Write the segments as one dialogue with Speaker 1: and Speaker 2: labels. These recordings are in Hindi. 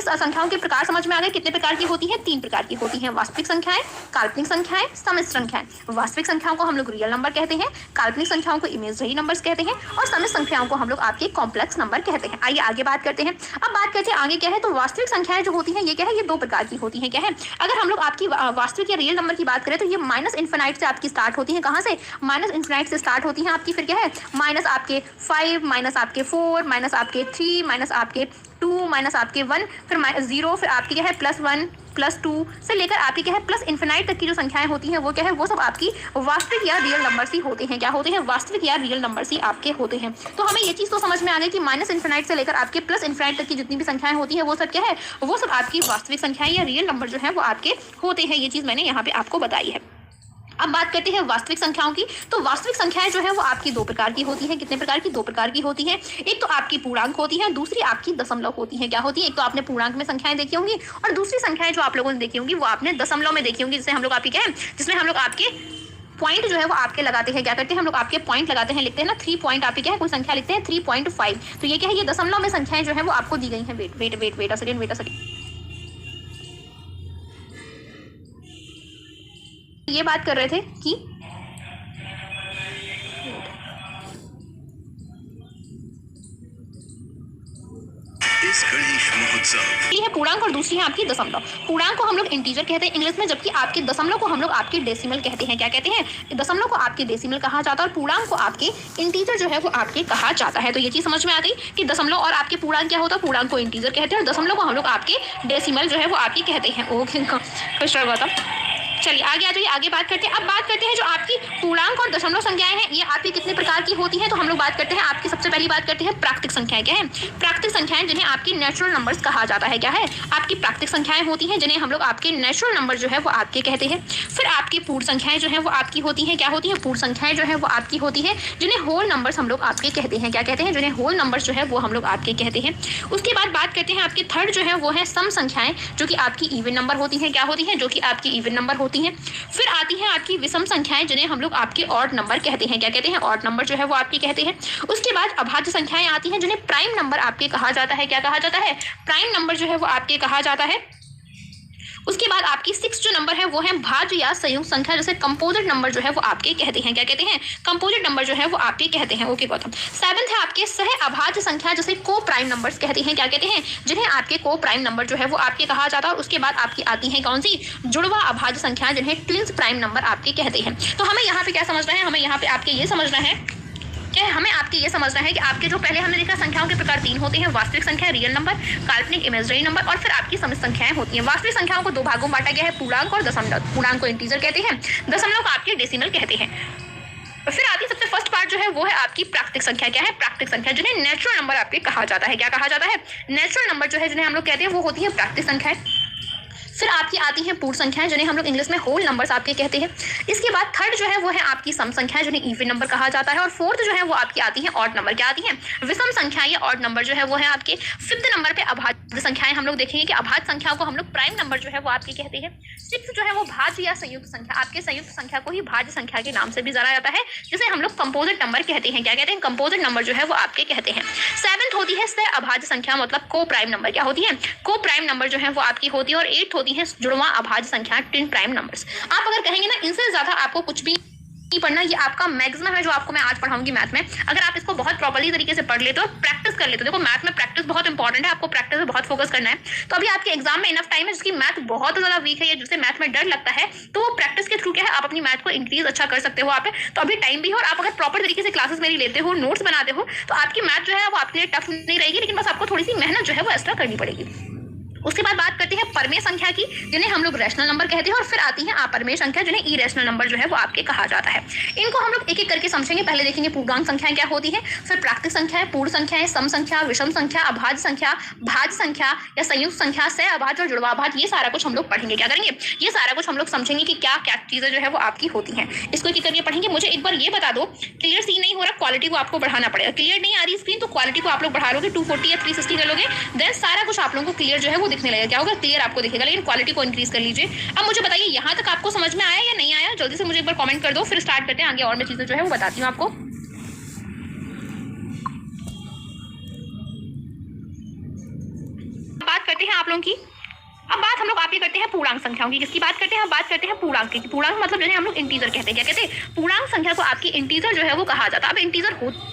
Speaker 1: संख्याओं के प्रकार समझ में आ गए। कितने प्रकार की होती है? 3 प्रकार की होती है, वास्तविक संख्याएं, काल्पनिक संख्याएं, सम्मिश्र संख्याएं। वास्तविक संख्याओं को हम लोग रियल नंबर कहते हैं, काल्पनिक संख्याओं को इमेजिनरी नंबर्स कहते हैं और सम्मिश्र संख्याओं को हम लोग आपके कॉम्प्लेक्स नंबर कहते हैं। आइए आगे बात करते हैं। अब बात करते हैं आगे क्या है, तो वास्तविक संख्याएं जो होती हैं ये क्या है, ये 2 प्रकार की होती हैं। क्या है? अगर हम लोग आपकी वास्तविक या रियल नंबर की बात करें तो ये माइनस इन्फिनाइट से आपकी स्टार्ट होती है। कहाँ से? माइनस इन्फिनाइट से स्टार्ट होती है आपकी। फिर क्या है? माइनस आपके 5, माइनस आपके 4, माइनस आपके 3, माइनस आपके 2, माइनस आपके 1, फिर -0, फिर आपकी क्या है +1, +2 से लेकर आपकी क्या है प्लस इन्फिनाइट तक की जो संख्याएं होती हैं वो क्या है, वो सब आपकी वास्तविक या रियल नंबर्स ही होते हैं। क्या होते हैं? वास्तविक या रियल नंबर्स ही आपके होते हैं। तो हमें ये चीज़ तो समझ में आ गई कि माइनस इन्फिनाइट से लेकर आपके प्लस इन्फिनाइट तक की जितनी भी संख्याएं होती हैं वो सब क्या है, वो सब आपकी वास्तविक संख्याएं या रियल नंबर जो है वो आपके होते हैं। ये चीज़ मैंने यहाँ पे आपको बताई है। अब बात करते हैं वास्तविक संख्याओं की। तो वास्तविक संख्याएं जो है वो आपकी 2 प्रकार की होती है। कितने प्रकार की? 2 प्रकार की होती है। एक तो आपकी पूर्णांक होती है, दूसरी आपकी दशमलव होती है। क्या होती है? एक तो आपने पूर्णांक में संख्याएं देखी होंगी और दूसरी संख्याएं जो आप लोगों ने देखी होंगी वो आपने दशमलव में देखी होंगी, जिससे हम लोग आपकी क्या है, जिसमें हम लोग आपके पॉइंट जो है वो आपके लगाते हैं। क्या करते हैं हम लोग? आपके पॉइंट लगाते हैं, लिखते हैं ना 3 पॉइंट। आपकी क्या है, कोई संख्या लिखते हैं 3.5। तो ये क्या है, ये दशमलव में संख्याएं जो है वो आपको दी गई हैं। Wait a second. ये बात कर रहे थे कि
Speaker 2: इस गणेश महोत्सव
Speaker 1: ये है पूर्णांक और दूसरी है आपकी दशमलव। पूर्णांक को हम लोग इंटीजर कहते हैं इंग्लिश में, जबकि आपके दशमलव को हम लोग आपके डेसिमल कहते हैं। क्या कहते हैं? दशमलव को आपके डेसिमल कहा जाता है और पूर्णांक को आपके इंटीजर जो है वो आपके कहा जाता है। तो ये चीज समझ में आ गई कि दशमलव और आपके पूर्णांक क्या होता है। पूर्णांक को इंटीजर कहते हैं और दशमलव को हम लोग आपके डेसिमल जो है वो आपकी कहते हैं। ओके गौतम, चलिए आगे आ जाइए, आगे बात करते हैं। अब बात करते हैं जो आपकी पूर्णांक और दशमलव संख्याएं हैं ये आपकी कितने प्रकार की होती हैं। तो हम लोग बात करते हैं आपकी सबसे पहली बात करते हैं प्राकृतिक संख्याएं। क्या है? प्राकृतिक संख्याएं जिन्हें आपकी नेचुरल नंबर्स कहा जाता है। क्या है? आपकी प्राकृतिक संख्याएं होती हैं जिन्हें हम लोग आपके नेचुरल नंबर जो है वो आपके कहते हैं। फिर आपकी पूर्ण संख्याएं जो है वो आपकी होती हैं। क्या होती है? पूर्ण संख्याएं जो है वो आपकी होती है जिन्हें होल नंबर्स हम लोग आपके कहते हैं। क्या कहते हैं? जिन्हें होल नंबर्स जो है वो हम लोग आपके कहते हैं। उसके बाद बात करते हैं आपके थर्ड जो है वो है सम संख्याएं, जो कि आपकी इवन नंबर होती हैं। क्या होती हैं? जो कि आपकी इवन नंबर होती हैं। फिर आती है आपकी विषम संख्याएं जिन्हें हम लोग आपके ऑड नंबर कहते हैं। क्या कहते हैं? ऑड नंबर जो है वो आपके कहते हैं। उसके बाद अभाज्य संख्याएं आती हैं जिन्हें प्राइम नंबर आपके कहा जाता है। क्या कहा जाता है? प्राइम नंबर जो है वो आपके कहा जाता है। उसके बाद आपकी 6 जो नंबर है वो है भाज्य या संयुक्त संख्या, जैसे कंपोजिट नंबर जो है वो आपके कहते हैं। क्या कहते हैं? कंपोजिट नंबर जो है वो आपके कहते हैं। ओके गौतम। 7th है आपके सह अभाज्य संख्या, जैसे को प्राइम नंबर्स कहते हैं। क्या कहते हैं? जिन्हें आपके को प्राइम नंबर जो है वो आपके कहा जाता है। और उसके बाद आपकी आती है कौन सी? जुड़वा अभाज्य संख्या, जिन्हें ट्विंस प्राइम नंबर आपके कहते हैं। तो हमें यहाँ पे क्या समझना है? हमें यहाँ पे आपके ये समझना है क्या, हमें आपके ये समझना है कि आपके जो पहले हमने देखा संख्याओं के प्रकार 3 होते हैं, वास्तविक संख्या, रियल नंबर, काल्पनिक इमेजिनरी नंबर और फिर आपकी सम्मिश्र संख्याएं होती हैं। वास्तविक संख्याओं को 2 भागों में बांटा गया है, पूर्णांक और दशमलव। पूर्णांक को इंटीजर कहते हैं, दशमलव को आपके डेसिमल कहते हैं। और फिर आती सबसे फर्स्ट पार्ट जो है वो है आपकी प्राकृतिक संख्या। क्या है? प्राकृतिक संख्या जिन्हें नेचुरल नंबर आपके कहा जाता है। क्या कहा जाता है? नेचुरल नंबर जो है जिन्हें हम लोग कहते हैं वो होती है प्राकृतिक संख्याएं। फिर आपकी आती हैं पूर्ण संख्याएं जिन्हें हम लोग इंग्लिश में होल नंबर्स आपके कहते हैं। इसके बाद थर्ड जो है वो है आपकी सम संख्याएं जिन्हें इवन नंबर कहा जाता है। और फोर्थ जो है वो आपकी आती है ऑड नंबर। क्या आती है? विषम संख्याएं या ऑड नंबर जो है वो है आपके। 5th नंबर पे अभाज्य संख्याएं हम लोग देखेंगे कि अभाज्य संख्याओं को हम लोग प्राइम नंबर जो है वो आपके कहते हैं। 6th जो है वो भाज्य या संयुक्त संख्या, आपके संयुक्त संख्या को ही भाज्य संख्या के नाम से भी जाना जाता है, जिसे हम लोग कंपोजिट नंबर कहते हैं। क्या कहते हैं? कंपोजिट नंबर जो है वो आपके कहते हैं। 7th होती है सह अभाज्य संख्या, मतलब को प्राइम नंबर। क्या होती है? को प्राइम नंबर जो है वो आपकी होती है। और 8th होती है जुड़वा अभाज्य संख्या, ट्विन प्राइम नंबर्स। आप अगर कहेंगे ना इनसे ज्यादा आपको कुछ भी नहीं पढ़ना, ये आपका मैक्सिमम है जो आपको मैं आज पढ़ाऊंगी मैथ में। अगर आप इसको बहुत प्रॉपर्ली तरीके से पढ़ लेते हो, प्रैक्टिस कर लेते हो, देखो मैथ में प्रैक्टिस बहुत इंपॉर्टेंट है, आपको प्रैक्टिस पे बहुत फोकस करना है। तो अभी आपके एग्जाम में इनफ टाइम है, जिसकी मैथ बहुत ज्यादा वीक है या जिसे मैथ में डर लगता है, तो वो प्रैक्टिस के थ्रू क्या है आप अपनी मैथ को इंक्रीज अच्छा कर सकते हो। आप तो अभी टाइम भी है और आप अगर प्रॉपर तरीके से क्लासेस मेरी लेते हो, नोट्स बनाते हो, तो आपकी मैथ जो है वो आपके लिए टफ नहीं रहेगी, लेकिन बस आपको थोड़ी सी मेहनत जो है वो एक्स्ट्रा करनी पड़ेगी। उसके बाद बात करते हैं परमेय संख्या की, जिन्हें हम लोग रैशनल नंबर कहते हैं। और फिर आती है अपरमेय संख्या, जिन्हें इरेशनल नंबर जो है वो आपके कहा जाता है। इनको हम लोग एक एक करके समझेंगे। पहले देखेंगे पूर्णांक संख्याएं क्या होती है, फिर प्राकृतिक संख्याएं, पूर्ण संख्याएं, सम संख्या, विषम संख्या, अभाज्य संख्या, भाज्य संख्या या संयुक्त संख्या, सह अभाज्य और जुड़वा अभाज्य, ये सारा कुछ हम लोग पढ़ेंगे। क्या करेंगे? ये सारा कुछ हम लोग समझेंगे कि क्या क्या चीजें जो है वो आपकी होती हैं। इसको एक करके पढ़ेंगे। मुझे एक बार ये बता दो, क्लियर सीन नहीं हो रहा, क्वालिटी को आपको बढ़ाना पड़ेगा। क्लियर नहीं आ रही स्क्रीन तो क्वालिटी को आप लोग बढ़ा लोगे, 240 या 360 कर लोगे, देन सारा कुछ आप लोगों को क्लियर जो है वो दिखने लगेगा। क्या होगा? क्लियर आपको दिखेगा, लेकिन क्वालिटी को इंक्रीज कर लीजिए। अब मुझे बताइए यहाँ तक आपको समझ में आया या नहीं आया? जल्दी से मुझे एक बार कमेंट कर दो, फिर स्टार्ट करते हैं आगे और मैं चीजें जो है वो बताती हूँ आपको। बात करते हैं आप लोगों की। अब बात हम लोग आपकी करते हैं पूर्णांक संख्याओं की। किसकी बात करते हैं? बात करते हैं पूर्णांक की। पूर्णांक मतलब जो है हम लोग इंटीजर कहते हैं। क्या कहते हैं? पूर्णांक संख्या को आपकी इंटीजर जो है वो कहा जाता है। अब इंटीजर होती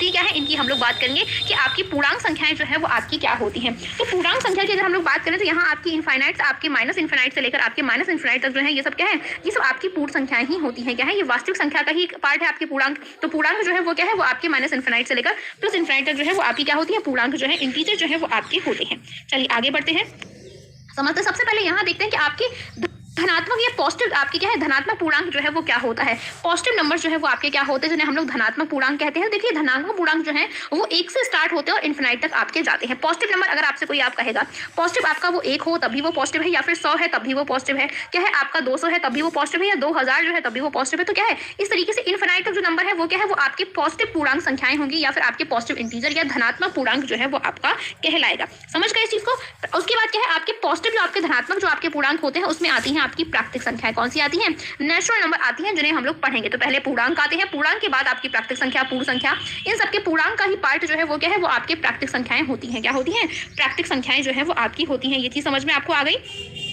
Speaker 1: क्या है, इनकी हम लोग बात करेंगे कि आपकी पूर्णांक संख्याएं जो है वो आपकी क्या होती हैं। तो पूर्णांक संख्या की अगर हम लोग बात करें तो यहाँ आपकी इनफाइनाइट, आपके माइनस इनफाइनाइट से लेकर आपके माइनस इनफाइनाइट तक जो है ये सब क्या है, ये सब आपकी पूर्ण संख्याएं ही होती हैं। क्या है? ये वास्तविक संख्या का ही पार्ट है आपकी पूर्णांक। तो पूर्णांक जो है वो क्या है, वो आपके माइनस इनफाइनाइट से लेकर प्लस इनफाइनाइट तक जो है वो आपकी क्या होती है, पूर्णांक जो है इंटीजर जो है वो आपके होते हैं। चलिए आगे बढ़ते हैं, समझते हैं। सबसे पहले यहाँ देखते हैं कि आपके धनात्मक या पॉजिटिव आपके क्या है, धनात्मक पूर्णांक जो है वो क्या होता है। पॉजिटिव नंबर जो है वो आपके क्या होते हैं, जिन्हें हम लोग धनात्मक पूर्णांक कहते हैं। देखिए धनात्मक पूर्णांक जो है वो 1 से स्टार्ट होते हैं और इन्फिनाइट तक आपके जाते हैं। पॉजिटिव नंबर अगर आपसे कोई आप कहेगा पॉजिटिव आपका वो 1 हो तभी वो पॉजिटिव है, या फिर 100 है तभी वो पॉजिटिव है, क्या है आपका 200 है तभी वो पॉजिटिव है, या 2000 जो है तभी वो पॉजिटिव है। तो क्या है, इस तरीके से इन्फिनाइट तक जो नंबर है वो क्या है, वो आपके पॉजिटिव पूर्णांक संख्याएं होंगी, या फिर आपके पॉजिटिव इंटीजर या धनात्मक पूर्णांक जो है वो आपका कहलाएगा। समझ गए इस चीज को। उसके बाद क्या है, आपके पॉजिटिव जो आपके धनात्मक जो आपके पूर्णांक होते हैं उसमें आती है आपकी प्राकृतिक संख्या। कौन सी आती है? नेचुरल नंबर आती हैं, जिन्हें हम लोग पढ़ेंगे। तो पहले पूर्णांक आते हैं, पूर्णांक के बाद आपकी प्राकृतिक संख्या, पूर्ण संख्या। इन सबके पूर्णांक का ही पार्ट जो है वो क्या है, वो आपके प्राकृतिक संख्याएं होती हैं। क्या होती हैं? प्राकृतिक संख्याएं जो है वो आपकी होती हैं। ये चीज समझ में आपको आ गई।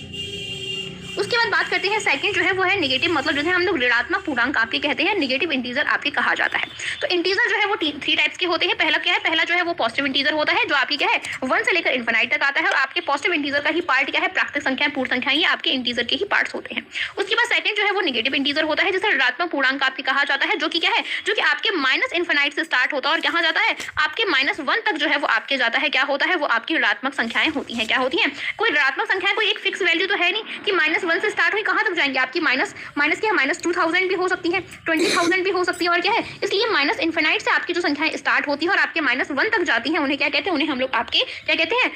Speaker 1: उसके बाद बात करते हैं सेकंड जो है वो है नेगेटिव, मतलब जो है हम लोग ऋणात्मक पूर्णांक आपके कहते हैं, नेगेटिव इंटीजर आपके कहा जाता है। तो इंटीजर जो है वो 3 टाइप्स के होते हैं। पहला क्या है, पहला जो है वो पॉजिटिव इंटीजर होता है, जो आपकी क्या है 1 से लेकर इन्फिनाइट तक आता है, और आपके पॉजिटिव इंटीजर का ही पार्ट क्या है, प्राकृतिक संख्या, पूर्ण संख्या, ये आपके इंटीजर के ही पार्ट्स होते हैं। उसके बाद सेकंड जो है वो नेगेटिव इंटीजर होता है, जिसे ऋणात्मक पूर्णांक आपके कहा जाता है, जो कि क्या है, जो कि आपके माइनस इन्फिनाइट से स्टार्ट होता है और कहाँ जाता है, आपके -1 तक जो है वो आपके जाता है। क्या होता है, वो आपकी ऋणात्मक संख्याएं होती हैं। क्या होती हैं? कोई ऋणात्मक संख्या कोई एक फिक्स वैल्यू तो है नहीं कि -1 से स्टार्ट हुई कहाँ तक जाएंगे आपकी, माइनस क्या, -2000 भी हो सकती है, 20,000 भी हो सकती है, और क्या है, इसलिए माइनस इन्फिनाइट से आपकी जो संख्याएं स्टार्ट होती है और आपके -1 तक जाती हैं, उन्हें क्या कहते हैं, उन्हें हम लोग आपके क्या कहते हैं,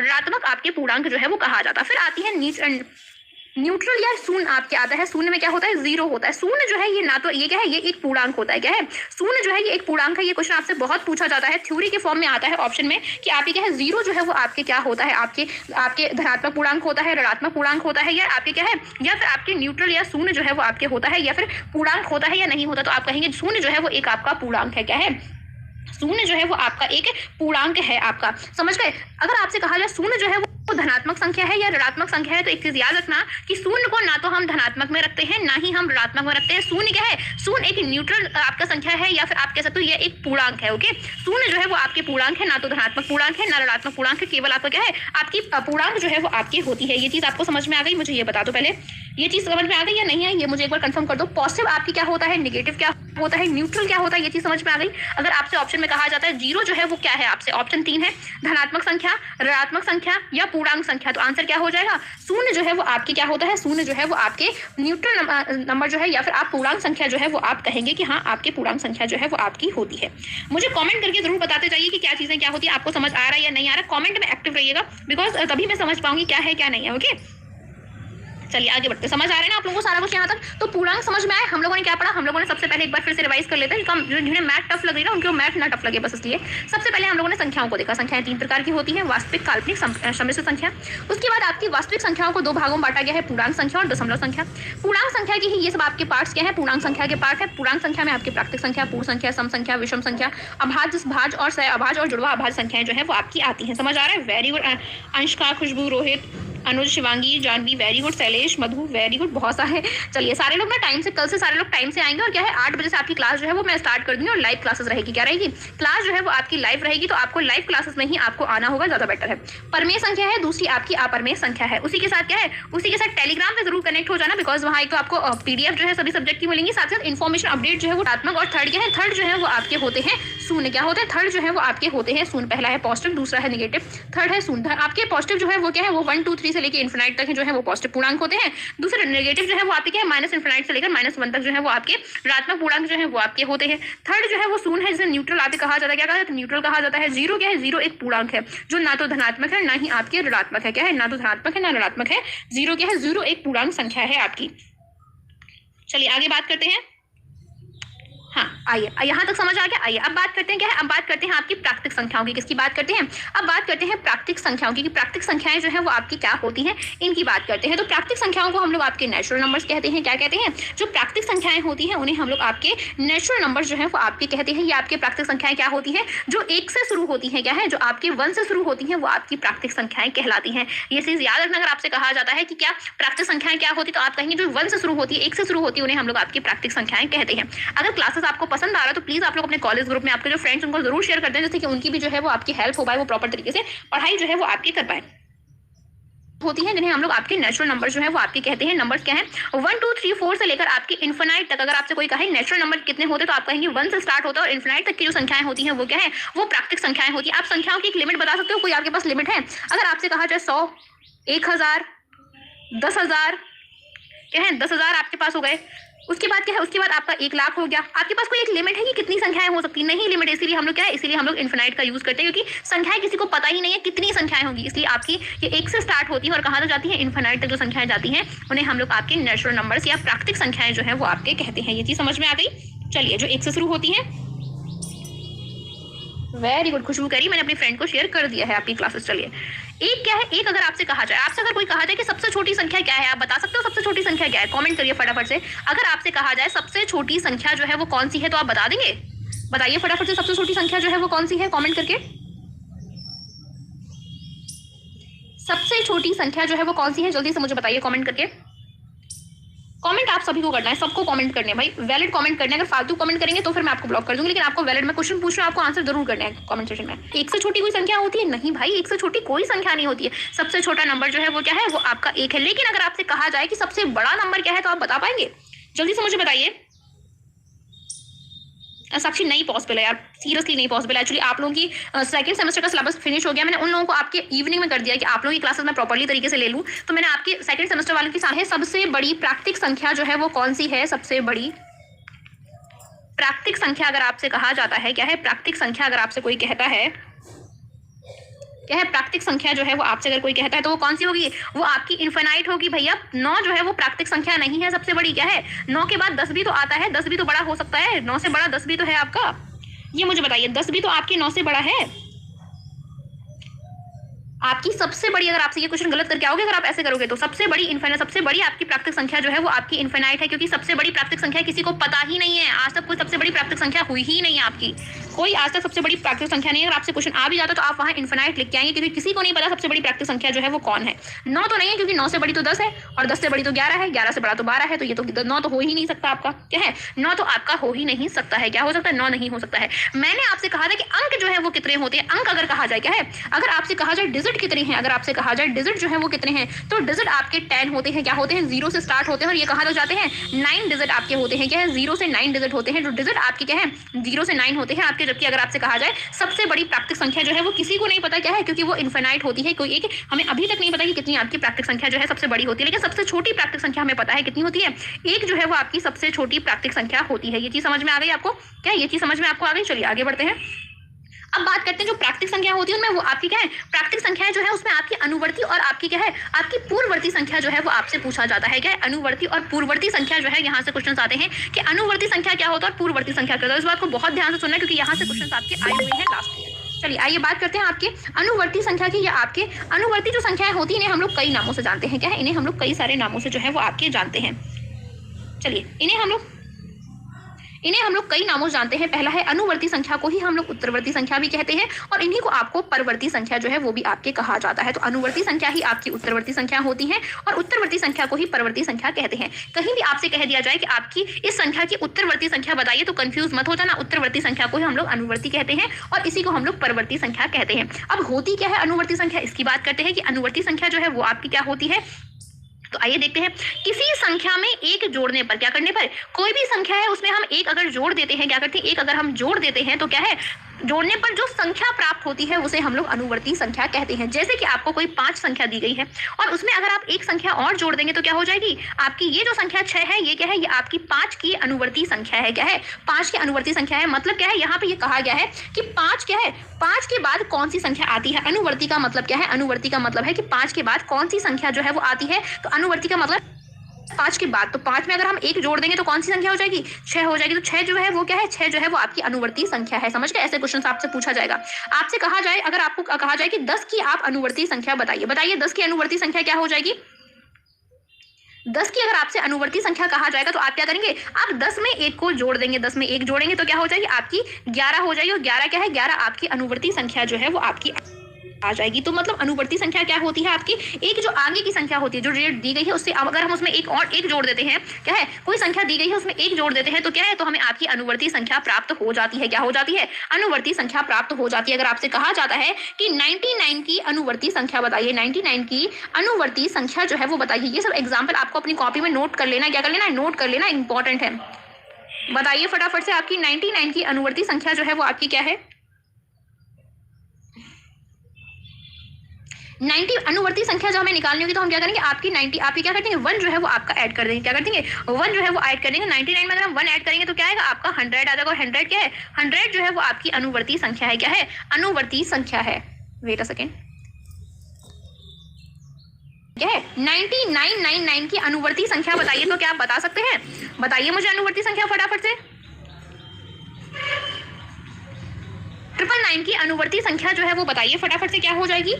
Speaker 1: ऋणात्मक आपके पूर्णांक जो है वो कहा जाता है। फिर आती है न्यूट्रल या शून्य आपके आता है। शून्य में क्या होता है, 0 होता है। शून्य जो है ये ना तो ये क्या है, ये एक पूर्णांक होता है। क्या है? शून्य जो है ये एक पूर्णांक है। ये क्वेश्चन आपसे बहुत पूछा जाता है, थ्योरी के फॉर्म में आता है ऑप्शन में, कि आपके क्या है 0 जो है वो आपके क्या होता है, आपके धनात्मक पूर्णांक होता है, ऋणात्मक पूर्णांक होता है, या आपके क्या है, या फिर आपके न्यूट्रल या शून्य जो है वो आपके होता है, या फिर पूर्णांक होता है या नहीं होता। तो आप कहेंगे शून्य जो है वो एक आपका पूर्णांक है। क्या है? शून्य जो है वो आपका एक पूर्णांक है आपका। समझ गए। अगर आपसे कहा जाए शून्य जो है वो धनात्मक संख्या है या ऋणात्मक संख्या है, तो एक चीज याद रखना कि शून्य को ना तो हम धनात्मक में रखते हैं, ना ही हम ऋणात्मक में रखते हैं। शून्य क्या है, शून्य एक न्यूट्रल आपका संख्या है, या फिर आप कह सकते हो ये एक पूर्णांक है। ओके, शून्य जो है वो आपके पूर्णांक है, ना तो धनात्मक पूर्णांक है ना ऋणात्मक पूर्णांक है, केवल आपका क्या है, आपकी पूर्णांक जो है वो आपकी होती है। ये चीज आपको समझ में आ गई? मुझे ये बता दो पहले, ये चीज समझ में आ गई या नहीं है, ये मुझे एक बार कंफर्म कर दो। पॉजिटिव आपकी क्या होता है, नेगेटिव क्या होता है, न्यूट्रल क्या होता है, ये चीज समझ में आ गई। अगर आपसे ऑप्शन में कहा जाता है 0 जो है वो क्या है, आपसे ऑप्शन 3 है, धनात्मक संख्या, ऋणात्मक संख्या या पूर्णांक संख्या। तो आंसर क्या हो जाएगा, शून्य जो है वो आपके क्या होता है, शून्य जो है वो आपके न्यूट्रल नंबर जो है, या फिर आप पूर्णांक संख्या जो है वो आप कहेंगे कि हाँ आपके पूर्णांक संख्या जो है वो आपकी होती है। मुझे कमेंट करके जरूर बताते जाइए कि क्या चीजें क्या होती है, आपको समझ आ रहा है या नहीं आ रहा। कमेंट में एक्टिव रहिएगा, बिकॉज तभी मैं समझ पाऊंगी क्या है क्या नहीं है। ओके, चलिए आगे बढ़ते। समझ आ रहा है ना आप लोगों को सारा कुछ यहाँ तक? तो पूर्णांक समझ में आए। हम लोगों ने क्या पढ़ा, हम लोगों ने सबसे पहले एक बार फिर से रिवाइज कर लेते हैं, जिन्हें मैथ टफ लग रही है ना उनको मैथ ना टफ लगे बस इसलिए। सबसे पहले हम लोगों ने संख्याओं को देखा। संख्याएं 3 प्रकार की होती हैं, वास्तविक, काल्पनिक, सम्मिश्र संख्या। उसके बाद आपकी वास्तविक संख्याओं को 2 भागों में बांटा गया है, पूर्णांक संख्या और दशमलव संख्या। पूर्णांक संख्या की ही ये सब आपके पार्ट्स क्या है, पूर्णांक संख्या के पार्ट है। पूर्णांक संख्या में आपकी प्राकृतिक संख्या, पूर्ण संख्या, सम संख्या, विषम संख्या, अभाज्य, भाज्य और सहअभाज्य और जुड़वा अभाज्य संख्याएं जो है वो आपकी आती हैं। समझ आ रहा है? वेरी गुड अंशका, खुशबू, रोहित, अनुज, शिवांगी, जानवी, वेरी गुड, शैलेश, मधु, वेरी गुड, बहुत सारे। चलिए सारे लोग ना टाइम से, कल से सारे लोग टाइम से आएंगे, और क्या है 8 बजे से आपकी क्लास जो है वो मैं स्टार्ट कर दूंगी, और लाइव क्लासेस रहेगी। क्या रहेगी? क्लास जो है वो आपकी लाइव रहेगी, तो आपको लाइव क्लासेस में ही आपको आना होगा, ज्यादा बेटर है। परमेय संख्या है, दूसरी आपकी अपरमेय संख्या है। उसी के साथ क्या है, उसी के साथ टेलीग्राम पे जरूर कनेक्ट हो जाना, बिकॉज वहाँ एक तो आपको PDF जो है सभी सब्जेक्ट की मिलेंगी, साथ साथ इन्फॉर्मेशन अपडेट जो है वो ऋणात्मक। और थर्ड क्या है, थर्ड जो है वो आपके होते हैं शून्य। क्या होते हैं? थर्ड जो है वो आपके होते हैं शून्य। पहला है पॉजिटिव, दूसरा है नेगेटिव, थर्ड है शून्य। आपके पॉजिटिव जो है वो क्या है, वो 1 2 3 से लेकर इन्फिनाइट तक जो है वो पॉजिटिव पूर्णांक होते हैं। दूसरे नेगेटिव जो है वो आपके क्या है, माइनस इन्फिनाइट से लेकर -1 तक जो है वो आपके ऋणात्मक पूर्णांक जो है वो आपके होते हैं। थर्ड जो है वो शून्य है, जिसे न्यूट्रल आपके कहा जाता है। क्या कहा जाता है? न्यूट्रल कहा जाता है। 0 क्या है, 0 एक पूर्णांक है, जो ना तो धनात्मक है ना ही आपके ऋणात्मक है। क्या है? ना तो धनात्मक है ना ऋणात्मक है। 0 क्या है, 0 एक पूर्णांक संख्या है आपकी। चलिए आगे बात करते हैं। हाँ, आइए यहाँ तक समझ आ गया। आइए अब बात करते हैं क्या है, अब बात करते हैं आपकी प्राकृतिक संख्याओं की। किसकी बात करते हैं? अब बात करते हैं प्राकृतिक संख्याओं की कि प्राकृतिक संख्याएं जो है वो आपकी क्या होती हैं, इनकी बात करते हैं। तो प्राकृतिक संख्याओं को हम लोग आपके नेचुरल नंबर्स कहते हैं। क्या कहते हैं? जो प्राकृतिक संख्याएं होती हैं उन्हें हम लोग आपके नेचुरल नंबर्स जो है वो आपके कहते हैं। ये आपके प्राकृतिक संख्याएं क्या होती है? जो 1 से शुरू होती है, क्या है, जो आपके 1 से शुरू होती है वो आपकी प्राकृतिक संख्याएं कहलाती हैं। ये चीज याद रखना। अगर आपसे कहा जाता है कि क्या प्राकृतिक संख्याएं क्या होती, तो आप कहेंगे जो 1 से शुरू होती है, 1 से शुरू होती है, उन्हें हम लोग आपकी प्राकृतिक संख्याएं कहते हैं। अगर क्लासेस आपको पसंद आ रहा है तो प्लीज आप लोग अपने कॉलेज ग्रुप में आपके जो फ्रेंड्स उनको जरूर शेयर कर दें, जिससे कि उनकी भी जो है वो आपकी हेल्प हो पाए, वो प्रॉपर तरीके से पढ़ाई जो है वो आपकी कर पाए। होती है जिन्हें हम लोग आपके नेचुरल नंबर जो है वो आपके कहते हैं। नंबर्स क्या है? 1 2 3 4 से लेकर आपके इन्फिनाइट तक। अगर आपसे कोई कहे नेचुरल नंबर कितने होते तो आप कहेंगे 1 से स्टार्ट होता है, और इन्फिनाइट तक की जो संख्याएं होती हैं वो क्या है? वो प्राकृतिक संख्याएं होती है। आप संख्याओं की एक लिमिट बता सकते हो? कोई आपके पास लिमिट है? अगर आपसे कहा जाए 100, 1000, 10,000, क्या है, 10,000 आपके पास हो गए। उसके बाद क्या है? उसके बाद आपका 1 लाख हो गया। आपके पास कोई एक लिमिट है कि कितनी संख्याएं हो सकती? नहीं लिमिट। इसीलिए हम लोग क्या है, इसीलिए हम लोग इन्फिनाइट का यूज करते हैं, क्योंकि संख्याएं किसी को पता ही नहीं है कितनी संख्याएं होंगी। इसलिए आपकी ये 1 से स्टार्ट होती है और कहाँ तक जाती है? इन्फिनाइट तक जो संख्याएं जाती हैं उन्हें हम लोग आपके नेचुरल नंबर्स या प्राकृतिक संख्याएं जो है वो आपके कहते हैं। ये चीज समझ में आ गई? चलिए, जो 1 से शुरू होती है, वेरी गुड खुशबू करी, मैंने अपनी फ्रेंड को शेयर कर दिया है आपकी क्लासेस। चलिए, एक क्या है? एक अगर आपसे कहा जाए, आपसे अगर कोई कहा जाए कि सबसे छोटी संख्या क्या है, आप बता सकते हो सबसे छोटी संख्या क्या है? कमेंट करिए फटाफट से। अगर आपसे कहा जाए सबसे छोटी संख्या जो है वो कौन सी है, तो आप बता देंगे? बताइए फटाफट से, सबसे छोटी संख्या जो है वो कौन सी है, कमेंट करके। सबसे छोटी संख्या जो है वो कौन सी है, जल्दी से मुझे बताइए कमेंट करके। कमेंट आप सभी को करना है, सबको कमेंट करने हैं भाई, वैलिड कमेंट करने हैं। अगर फालतू कमेंट करेंगे तो फिर मैं आपको ब्लॉक कर दूंगी, लेकिन आपको वैलिड में क्वेश्चन पूछ रहा हूं, आपको आंसर जरूर करना है कमेंट सेक्शन में। 1 से छोटी कोई संख्या होती है? नहीं भाई, 1 से छोटी कोई संख्या नहीं होती है। सबसे छोटा नंबर जो है वो क्या है? वो आपका 1 है। लेकिन अगर आपसे कहा जाए कि सबसे बड़ा नंबर क्या है, तो आप बता पाएंगे? जल्दी से मुझे बताइए। साक्षी नहीं पॉसिबल है यार, सीरियसली नहीं पॉसिबल है। एक्चुअली आप लोगों की सेकंड सेमेस्टर का सिलेबस फिनिश हो गया। मैंने उन लोगों को आपके इवनिंग में कर दिया कि आप लोगों की क्लासेस में प्रॉपर्ली तरीके से ले लूं, तो मैंने आपके सेकंड सेमेस्टर वालों की सामने सबसे बड़ी प्राकृतिक संख्या जो है वो कौन सी है? सबसे बड़ी प्राकृतिक संख्या अगर आपसे कहा जाता है, क्या है प्राकृतिक संख्या? अगर आपसे कोई कहता है क्या है प्राकृतिक संख्या जो है वो आपसे अगर कोई कहता है, तो वो कौन सी होगी? वो आपकी इन्फिनाइट होगी भैया। 9 जो है वो प्राकृतिक संख्या नहीं है सबसे बड़ी। क्या है? 9 के बाद 10 भी तो आता है, 10 भी तो बड़ा हो सकता है। 9 से बड़ा 10 भी तो है आपका, ये मुझे बताइए। 10 भी तो आपकी 9 से बड़ा है। आपकी सबसे बड़ी, अगर आपसे ये क्वेश्चन गलत करके आओगे अगर आप ऐसे करोगे, तो सबसे बड़ी इन्फिनाइट, सबसे बड़ी आपकी प्राकृतिक संख्या जो है वो आपकी इन्फिनाइट है, क्योंकि सबसे बड़ी प्राकृतिक संख्या किसी को पता ही नहीं है। आज तक कोई सबसे बड़ी प्राकृतिक संख्या हुई ही नहीं है आपकी, कोई आज तक सबसे बड़ी प्राकृतिक संख्या नहीं है। अगर आपसे क्वेश्चन आ भी जाता तो आप वहां इन्फिनाइट लिख के आएंगे, क्योंकि किसी को नहीं पता सबसे बड़ी प्राकृतिक संख्या जो है वो कौन है। 9 तो नहीं है, क्योंकि 9 से बड़ी तो 10 है, और 10 से बड़ी तो 11 है, 11 से बड़ा तो 12 है, तो ये तो 9 तो हो ही नहीं सकता आपका। क्या है? 9 तो आपका हो ही नहीं सकता है। क्या हो सकता है? 9 नहीं हो सकता है। मैंने आपसे कहा था कि अंक जो है वो कितने होते हैं। अंक अगर कहा जाए, क्या है, अगर आपसे कहा जाए डिजिट कितने हैं, अगर आपसे कहा जाए डिजिट जो है वो कितने हैं, तो डिजिट आपके 10 होते हैं। क्या होते हैं? 0 से स्टार्ट होते हैं, और ये कहां तक जाते हैं? 9 डिजिट आपके होते हैं। क्या है? 0 से 9 डिजिट होते हैं। जो डिजिट आपके क्या है? 0 से 9 होते हैं आपके। जबकि अगर आपसे कहा जाए सबसे बड़ी प्राकृतिक संख्या जो है वो किसी को नहीं पता, क्या है, क्योंकि वो इन्फिनाइट होती है। कोई एक हमें अभी तक नहीं पता कि कितनी आपकी प्राकृतिक संख्या जो है सबसे बड़ी होती है, लेकिन सबसे छोटी प्राकृतिक संख्या हमें पता है कितनी होती है। 1 जो है वो आपकी सबसे छोटी प्राकृतिक संख्या होती है। ये चीज समझ में आ गई आपको? क्या ये चीज समझ में आपको आ गई? चलिए आगे बढ़ते हैं। अब बात करते हैं जो प्राकृतिक संख्या होती है उनमें, वो आपकी क्या है? प्राकृतिक संख्याएं जो है उसमें आपकी अनुवर्ती और आपकी क्या है? आपकी पूर्ववर्ती संख्या जो है वो आपसे पूछा जाता है। क्या है? अनुवर्ती और पूर्ववर्ती संख्या जो है, यहाँ से क्वेश्चन आते हैं कि अनुवर्ती संख्या क्या होता है और पूर्ववर्ती संख्या क्या होता है। इस बात को बहुत ध्यान से सुनना, क्योंकि यहाँ से क्वेश्चन आपके आए हुए हैं लास्ट ईयर। चलिए आइए बात करते हैं आपके अनुवर्ती संख्या की। या आपके अनुवर्ती जो संख्याएं होती है इन्हें हम लोग कई नामों से जानते हैं। क्या है? इन्हें हम लोग कई सारे नामों से जो है वो आपके जानते हैं। चलिए इन्हें हम लोग कई नामों से जानते हैं। पहला है अनुवर्ती संख्या को ही हम लोग उत्तरवर्ती संख्या भी कहते हैं, और इन्हीं को आपको परवर्ती संख्या जो है वो भी आपके कहा जाता है। तो अनुवर्ती संख्या ही आपकी उत्तरवर्ती संख्या होती है, और उत्तरवर्ती संख्या को ही परवर्ती संख्या कहते हैं। कहीं भी आपसे कह दिया जाए कि आपकी इस संख्या की उत्तरवर्ती संख्या बताइए, तो कंफ्यूज मत हो जाना। उत्तरवर्ती संख्या को ही हम लोग अनुवर्ती कहते हैं, और इसी को हम लोग परवर्ती संख्या कहते हैं। अब होती क्या है अनुवर्ती संख्या, इसकी बात करते हैं कि अनुवर्ती संख्या जो है वो आपकी क्या होती है। तो आइए देखते हैं। किसी संख्या में एक जोड़ने पर, क्या करने पर, कोई भी संख्या है उसमें हम एक अगर जोड़ देते हैं, क्या करते हैं, एक अगर हम जोड़ देते हैं तो क्या है, जोड़ने पर जो संख्या प्राप्त होती है उसे हम लोग अनुवर्ती संख्या कहते हैं। जैसे कि आपको कोई 5 संख्या दी गई है और उसमें अगर आप एक संख्या और जोड़ देंगे तो क्या हो जाएगी, आपकी ये जो संख्या 6 है ये क्या है, ये आपकी 5 की अनुवर्ती संख्या है। क्या है? 5 की अनुवर्ती संख्या है। मतलब क्या है, यहाँ पे ये कहा गया है कि 5 क्या है, 5 के बाद कौन सी संख्या आती है। अनुवर्ती का मतलब क्या है, अनुवर्ती का मतलब है कि 5 के बाद कौन सी संख्या जो है वो आती है। तो अनुवर्ती का मतलब 5 के बाद, तो 5 में अगर हम 1 जोड़ देंगे तो कौन सी संख्या हो जाएगी? 6 हो जाएगी। तो 6 जो है वो क्या है? 6 जो है वो आपकी अनुवर्ती संख्या है। समझ गए? ऐसे क्वेश्चन आपसे पूछा जाएगा। आपसे कहा जाए, अगर आपको कहा जाए कि 10 की आप अनुवर्ती संख्या बताइए, बताइए 10 की अनुवर्ती संख्या क्या हो जाएगी? 10 की अगर आपसे अनुवर्ती संख्या कहा जाएगा तो आप क्या करेंगे? आप 10 में 1 को जोड़ देंगे, 10 में 1 जोड़ेंगे तो क्या हो जाएगी? आपकी 11 हो जाएगी। और 11 क्या है? 11 आपकी अनुवर्ती संख्या जो है वो आपकी आ जाएगी। तो मतलब अनुवर्ती संख्या क्या होती है आपकी? एक जो आगे की संख्या होती है, जो रेट दी गई है उससे अगर हम उसमें एक और 1 जोड़ देते हैं, क्या है? कोई संख्या दी गई है उसमें 1 जोड़ देते हैं तो क्या है? तो हमें आपकी अनुवर्ती संख्या प्राप्त हो जाती है। क्या हो जाती है? अनुवर्ती संख्या प्राप्त हो जाती है। अगर आपसे कहा जाता है कि 99 की अनुवर्ती संख्या बताइए, 99 की अनुवर्ती संख्या जो है वो बताइए। ये सब एग्जाम्पल आपको अपनी कॉपी में नोट कर लेना। क्या कर लेना है? नोट कर लेना, इंपॉर्टेंट है। बताइए फटाफट से, आपकी 99 की अनुवर्ती संख्या जो है वो आपकी क्या है? 90 अनुवर्ती संख्या जब हमें निकालनी होगी तो हम क्या करेंगे? आपकी 90 आपकी क्या कर देंगे? 1 जो है वो आपका ऐड कर देंगे। क्या कर देंगे? 1 जो है वो ऐड कर देंगे। 99 में अगर हम 1 ऐड करेंगे तो क्या आएगा? आपका 100 आ जाएगा। और 100 क्या है? 100 जो है वो आपकी अनुवर्ती संख्या है। क्या है? अनुवर्ती संख्या है। वेट अ सेकेंड, क्या है? 9999 की अनुवर्ती संख्या बताइए। तो क्या आप बता सकते हैं? बताइए मुझे अनुवर्ती संख्या फटाफट से। 999 की अनुवर्ती संख्या जो है वो बताइए फटाफट से, क्या हो जाएगी?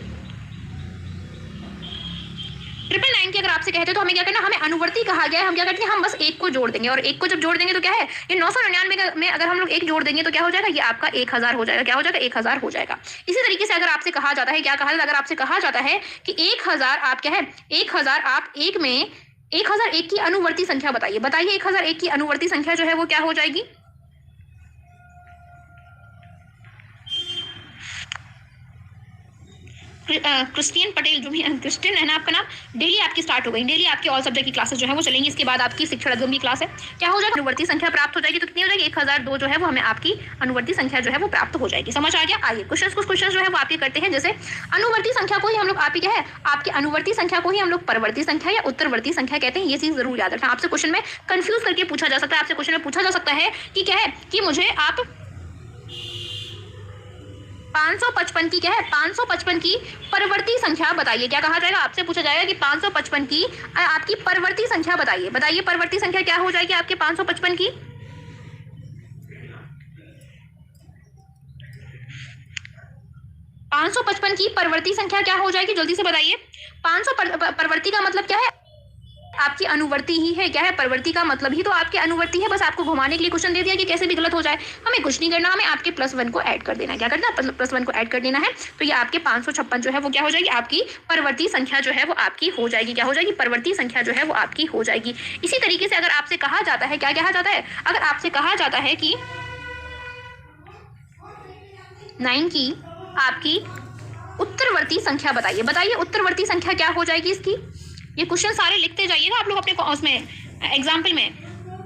Speaker 1: 999 की अगर आपसे कहते तो हमें क्या करना? हमें अनुवर्ती कहा गया है, हम क्या करते हैं? हम बस 1 को जोड़ देंगे। और 1 को जब जोड़ देंगे तो क्या है? ये 999 में अगर हम लोग 1 जोड़ देंगे तो क्या हो जाएगा? ये आपका 1000 हो जाएगा। क्या हो जाएगा? 1000 हो जाएगा। इसी तरीके से अगर आपसे कहा जाता है, क्या कहा जाता है? अगर आपसे कहा जाता है कि 1000 आप क्या है? 1000 आप 1 में 1001 की अनुवर्ती संख्या बताइए। बताइए 1001 की अनुवर्ती संख्या जो है वो क्या हो जाएगी? क्रिस्टियन पटेल, जो भी क्रिस्टियन है ना आपका नाम, डेली आपकी स्टार्ट हो गई। डेली आपकी ऑल सब्जेक्ट की क्लासेस जो है वो चलेंगी। इसके बाद आपकी शिक्षण अध्ययन की क्लास है। क्या हो जाएगा? अनुवर्ती संख्या प्राप्त हो जाएगी। तो कितनी हो जाएगी? 1002 जो है वो हमें आपकी अनुवर्ती संख्या जो है वो प्राप्त हो जाएगी। समझ आ गया? आइए कुछ क्वेश्चन जो है वो आपके करते हैं। जैसे अनुवर्ती संख्या को ही हम लोग आपकी क्या है? आपकी अनुवर्ती संख्या को ही हम लोग परवर्ती संख्या या उत्तरवर्ती संख्या कहते हैं। ये चीज जरूर याद रखना। आपसे क्वेश्चन में कंफ्यूज करके पूछा जा सकता है। आपसे क्वेश्चन में पूछा जा सकता है कि क्या है? कि मुझे आप 555 की क्या है? 555 की परवर्ती संख्या बताइए। क्या कहा जाएगा? आपसे पूछा जाएगा कि 555 की आपकी परवर्ती संख्या बताइए। बताइए परवर्ती संख्या क्या हो जाएगी आपके 555 की? 555 की परवर्ती संख्या क्या हो जाएगी? जल्दी से बताइए। 500 परवर्ती का मतलब क्या है? आपकी अनुवर्ती ही है। क्या है? परवर्ती का मतलब ही तो आपकी अनुवर्ती है। बस आपको घुमाने के लिए क्वेश्चन दे दिया कि कैसे भी गलत हो जाए। हमें कुछ नहीं करना, हमें आपके +1 को ऐड कर देना है। क्या करना है? +1 को ऐड कर देना है। तो ये आपके 556 जो है वो क्या हो जाएगी? आपकी परवर्ती संख्या जो है वो आपकी हो जाएगी। क्या हो जाएगी? परवर्ती संख्या जो है वो आपकी हो जाएगी। इसी तरीके से अगर आपसे कहा जाता है, क्या कहा जाता है? अगर आपसे कहा जाता है कि 9 की आपकी उत्तरवर्ती संख्या बताइए। बताइए उत्तरवर्ती संख्या क्या हो जाएगी इसकी? ये क्वेश्चन सारे लिखते जाइए ना आप लोग अपने उसमें एग्जाम्पल में।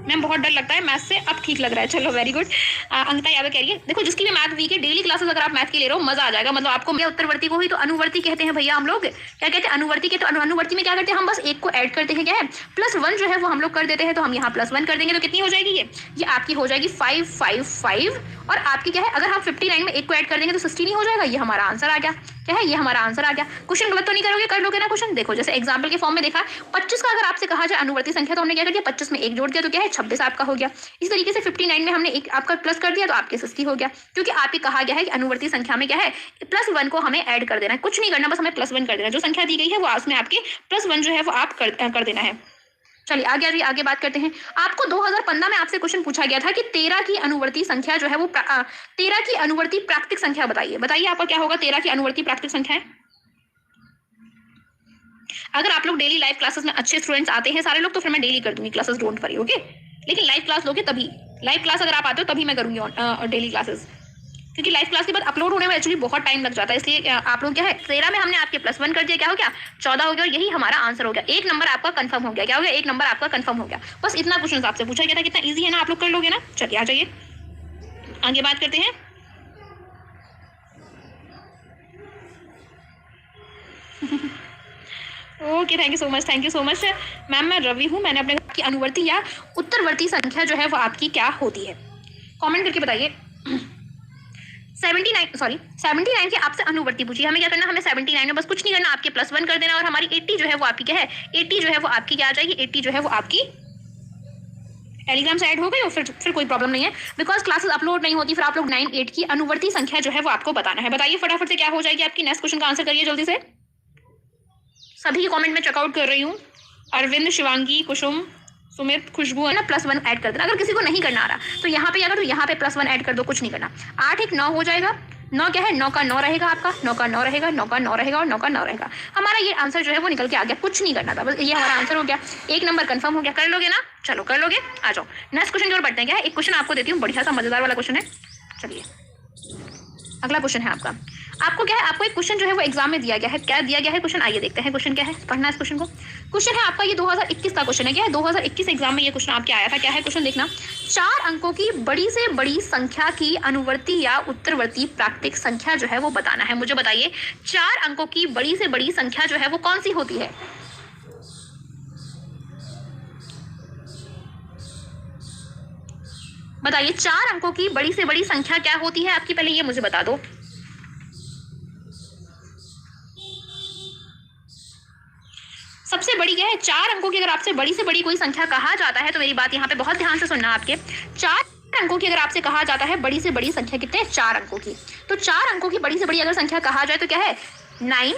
Speaker 1: मैम बहुत डर लगता है मैथ से, अब ठीक लग रहा है। चलो वेरी गुड। अंकिता यादव कह रही है देखो जिसकी भी मैथ वीक है, डेली क्लासेस अगर आप मैथ की ले रहे हो मजा आ जाएगा। मतलब आपको उत्तरवर्ती को ही तो अनुवर्ती कहते हैं भैया हम लोग। क्या कहते हैं? अनुवर्ती के। तो अनुवर्ती में क्या करते हैं? हम बस 1 को ऐड करते हैं। क्या है? +1 जो है वो हम लोग कर देते हैं। तो हम यहाँ +1 कर देंगे तो कितनी हो जाएगी? ये आपकी हो जाएगी 555। और आपकी क्या है? अगर हम 59 में 1 को ऐड कर देंगे तो 60 नहीं हो जाएगा। ये हमारा आंसर आ गया। क्या है? ये हमारा आंसर आ गया। क्वेश्चन गलत तो नहीं करोगे? कर लोगे ना क्वेश्चन? देखो जैसे एग्जाम्पल के फॉर्म में देखा 25 का अगर आपसे कहा जाए अनुवर्ती संख्या तो हमने क्या कर दिया? 25 में 1 जोड़ दिया तो क्या है? 26 आपका हो गया। इस तरीके से 59 में हमने एक आपका प्लस कर दिया तो आपके 60 हो गया। क्योंकि आपके कहा गया है कि अनुवर्ती संख्या में क्या है? +1 को हमें ऐड कर देना है। कुछ नहीं करना, बस हमें +1 कर देना। जो संख्या दी गई है वो उसमें आपके +1 जो है वो आप कर देना है। चलिए आगे बात करते हैं। आपको 2015 में आपसे क्वेश्चन पूछा गया था कि 13 की अनुवर्ती संख्या जो है वो 13 की अनुवर्ती प्राकृतिक संख्या बताइए। बताइए आपका क्या होगा? 13 की अनुवर्ती प्राकृतिक संख्या है। अगर आप लोग डेली लाइव क्लासेस में अच्छे स्टूडेंट्स आते हैं सारे लोग तो फिर मैं डेली कर दूंगी क्लासेस, डोंट वरी। ओके, लेकिन लाइव क्लास लोगे तभी, लाइव क्लास अगर आप आते हो तभी मैं करूंगी डेली क्लासेस। क्योंकि लाइव क्लास के बाद अपलोड होने में एक्चुअली बहुत टाइम लग जाता है। इसलिए आप लोग क्या है 13 में हमने आपके +1 कर दिया। क्या हो गया? 14 हो गया। और यही हमारा आंसर हो गया। 1 नंबर आपका कंफर्म हो गया। क्या हो गया? 1 नंबर आपका कंफर्म हो गया। बस इतना क्वेश्चन आपसे पूछा गया था। कितना ईजी है ना? आप लोग कर लोगे ना? चलिए आ जाइए आगे बात करते हैं। Okay, thank you so much ma'am. मैं रवि हूँ। मैंने अपने की अनुवर्ती या उत्तरवर्ती संख्या जो है वो आपकी क्या होती है? कमेंट करके बताइए। 79 के आपसे अनुवर्ती पूछिए, हमें क्या करना, हमें 79 में बस कुछ नहीं करना, आपके +1 कर देना और हमारी 80 जो है वो आपकी क्या है, 80 जो है वो आपकी क्या आ जाएगी, 80 जो है वो आपकी टेलीग्राम से ऐड हो गई और फिर कोई प्रॉब्लम नहीं है, बिकॉज क्लासेस अपलोड नहीं होती, फिर आप लोग 98 की अनुवर्ती संख्या जो है वो आपको बताना है। बताइए फटाफट से क्या हो जाएगी आपकी, नेक्स्ट क्वेश्चन का आंसर करिए जल्दी से। सभी के कमेंट में चेकआउट कर रही हूँ, अरविंद, शिवांगी, कुसुम, सुमित, खुशबू है ना, +1 ऐड कर देना। अगर किसी को नहीं करना आ रहा तो यहाँ पे अगर तो यहाँ पे +1 ऐड कर दो, कुछ नहीं करना। 8 1 9 हो जाएगा, 9 क्या है, 9 का 9 रहेगा आपका, 9 का 9 रहेगा, 9 का 9 रहेगा और 9 का 9 रहेगा। हमारा ये आंसर जो है वो निकल के आ गया, कुछ नहीं करना था, बस ये हमारा आंसर हो गया। 1 नंबर कंफर्म हो गया, कर लोगे ना, चलो कर लोगे, आ जाओ नेक्स्ट क्वेश्चन की ओर बढ़ते हैं। क्या है, एक क्वेश्चन आपको देती हूँ, बढ़िया सा मजेदार वाला क्वेश्चन है। चलिए अगला क्वेश्चन है आपका, आपको क्या है, आपको एक क्वेश्चन जो है वो एग्जाम में दिया गया है। क्या दिया गया है क्वेश्चन, आइए देखते हैं क्वेश्चन क्या है, पढ़ना इस क्वेश्चन को। क्वेश्चन है आपका ये 2021 का क्वेश्चन है। क्या है, 2021 एग्जाम में ये क्वेश्चन आपके आया था। क्या है क्वेश्चन, देखना। 4 अंकों की बड़ी से बड़ी संख्या की अनुवर्ती या उत्तरवर्ती प्राकृतिक संख्या जो है वो बताना है। मुझे बताइए 4 अंकों की बड़ी से बड़ी संख्या जो है वो कौन सी होती है। बताइए 4 अंकों की बड़ी से बड़ी संख्या क्या होती है आपकी, पहले ये मुझे बता दो। सबसे बड़ी क्या है, 4 अंकों की अगर आपसे बड़ी से बड़ी कोई संख्या कहा जाता है तो मेरी बात यहाँ पे बहुत ध्यान से सुनना आपके। 4 अंकों की अगर आपसे कहा जाता है बड़ी से बड़ी संख्या कितने, 4 अंकों की, तो 4 अंकों की बड़ी से बड़ी अगर संख्या कहा जाए तो क्या है, 9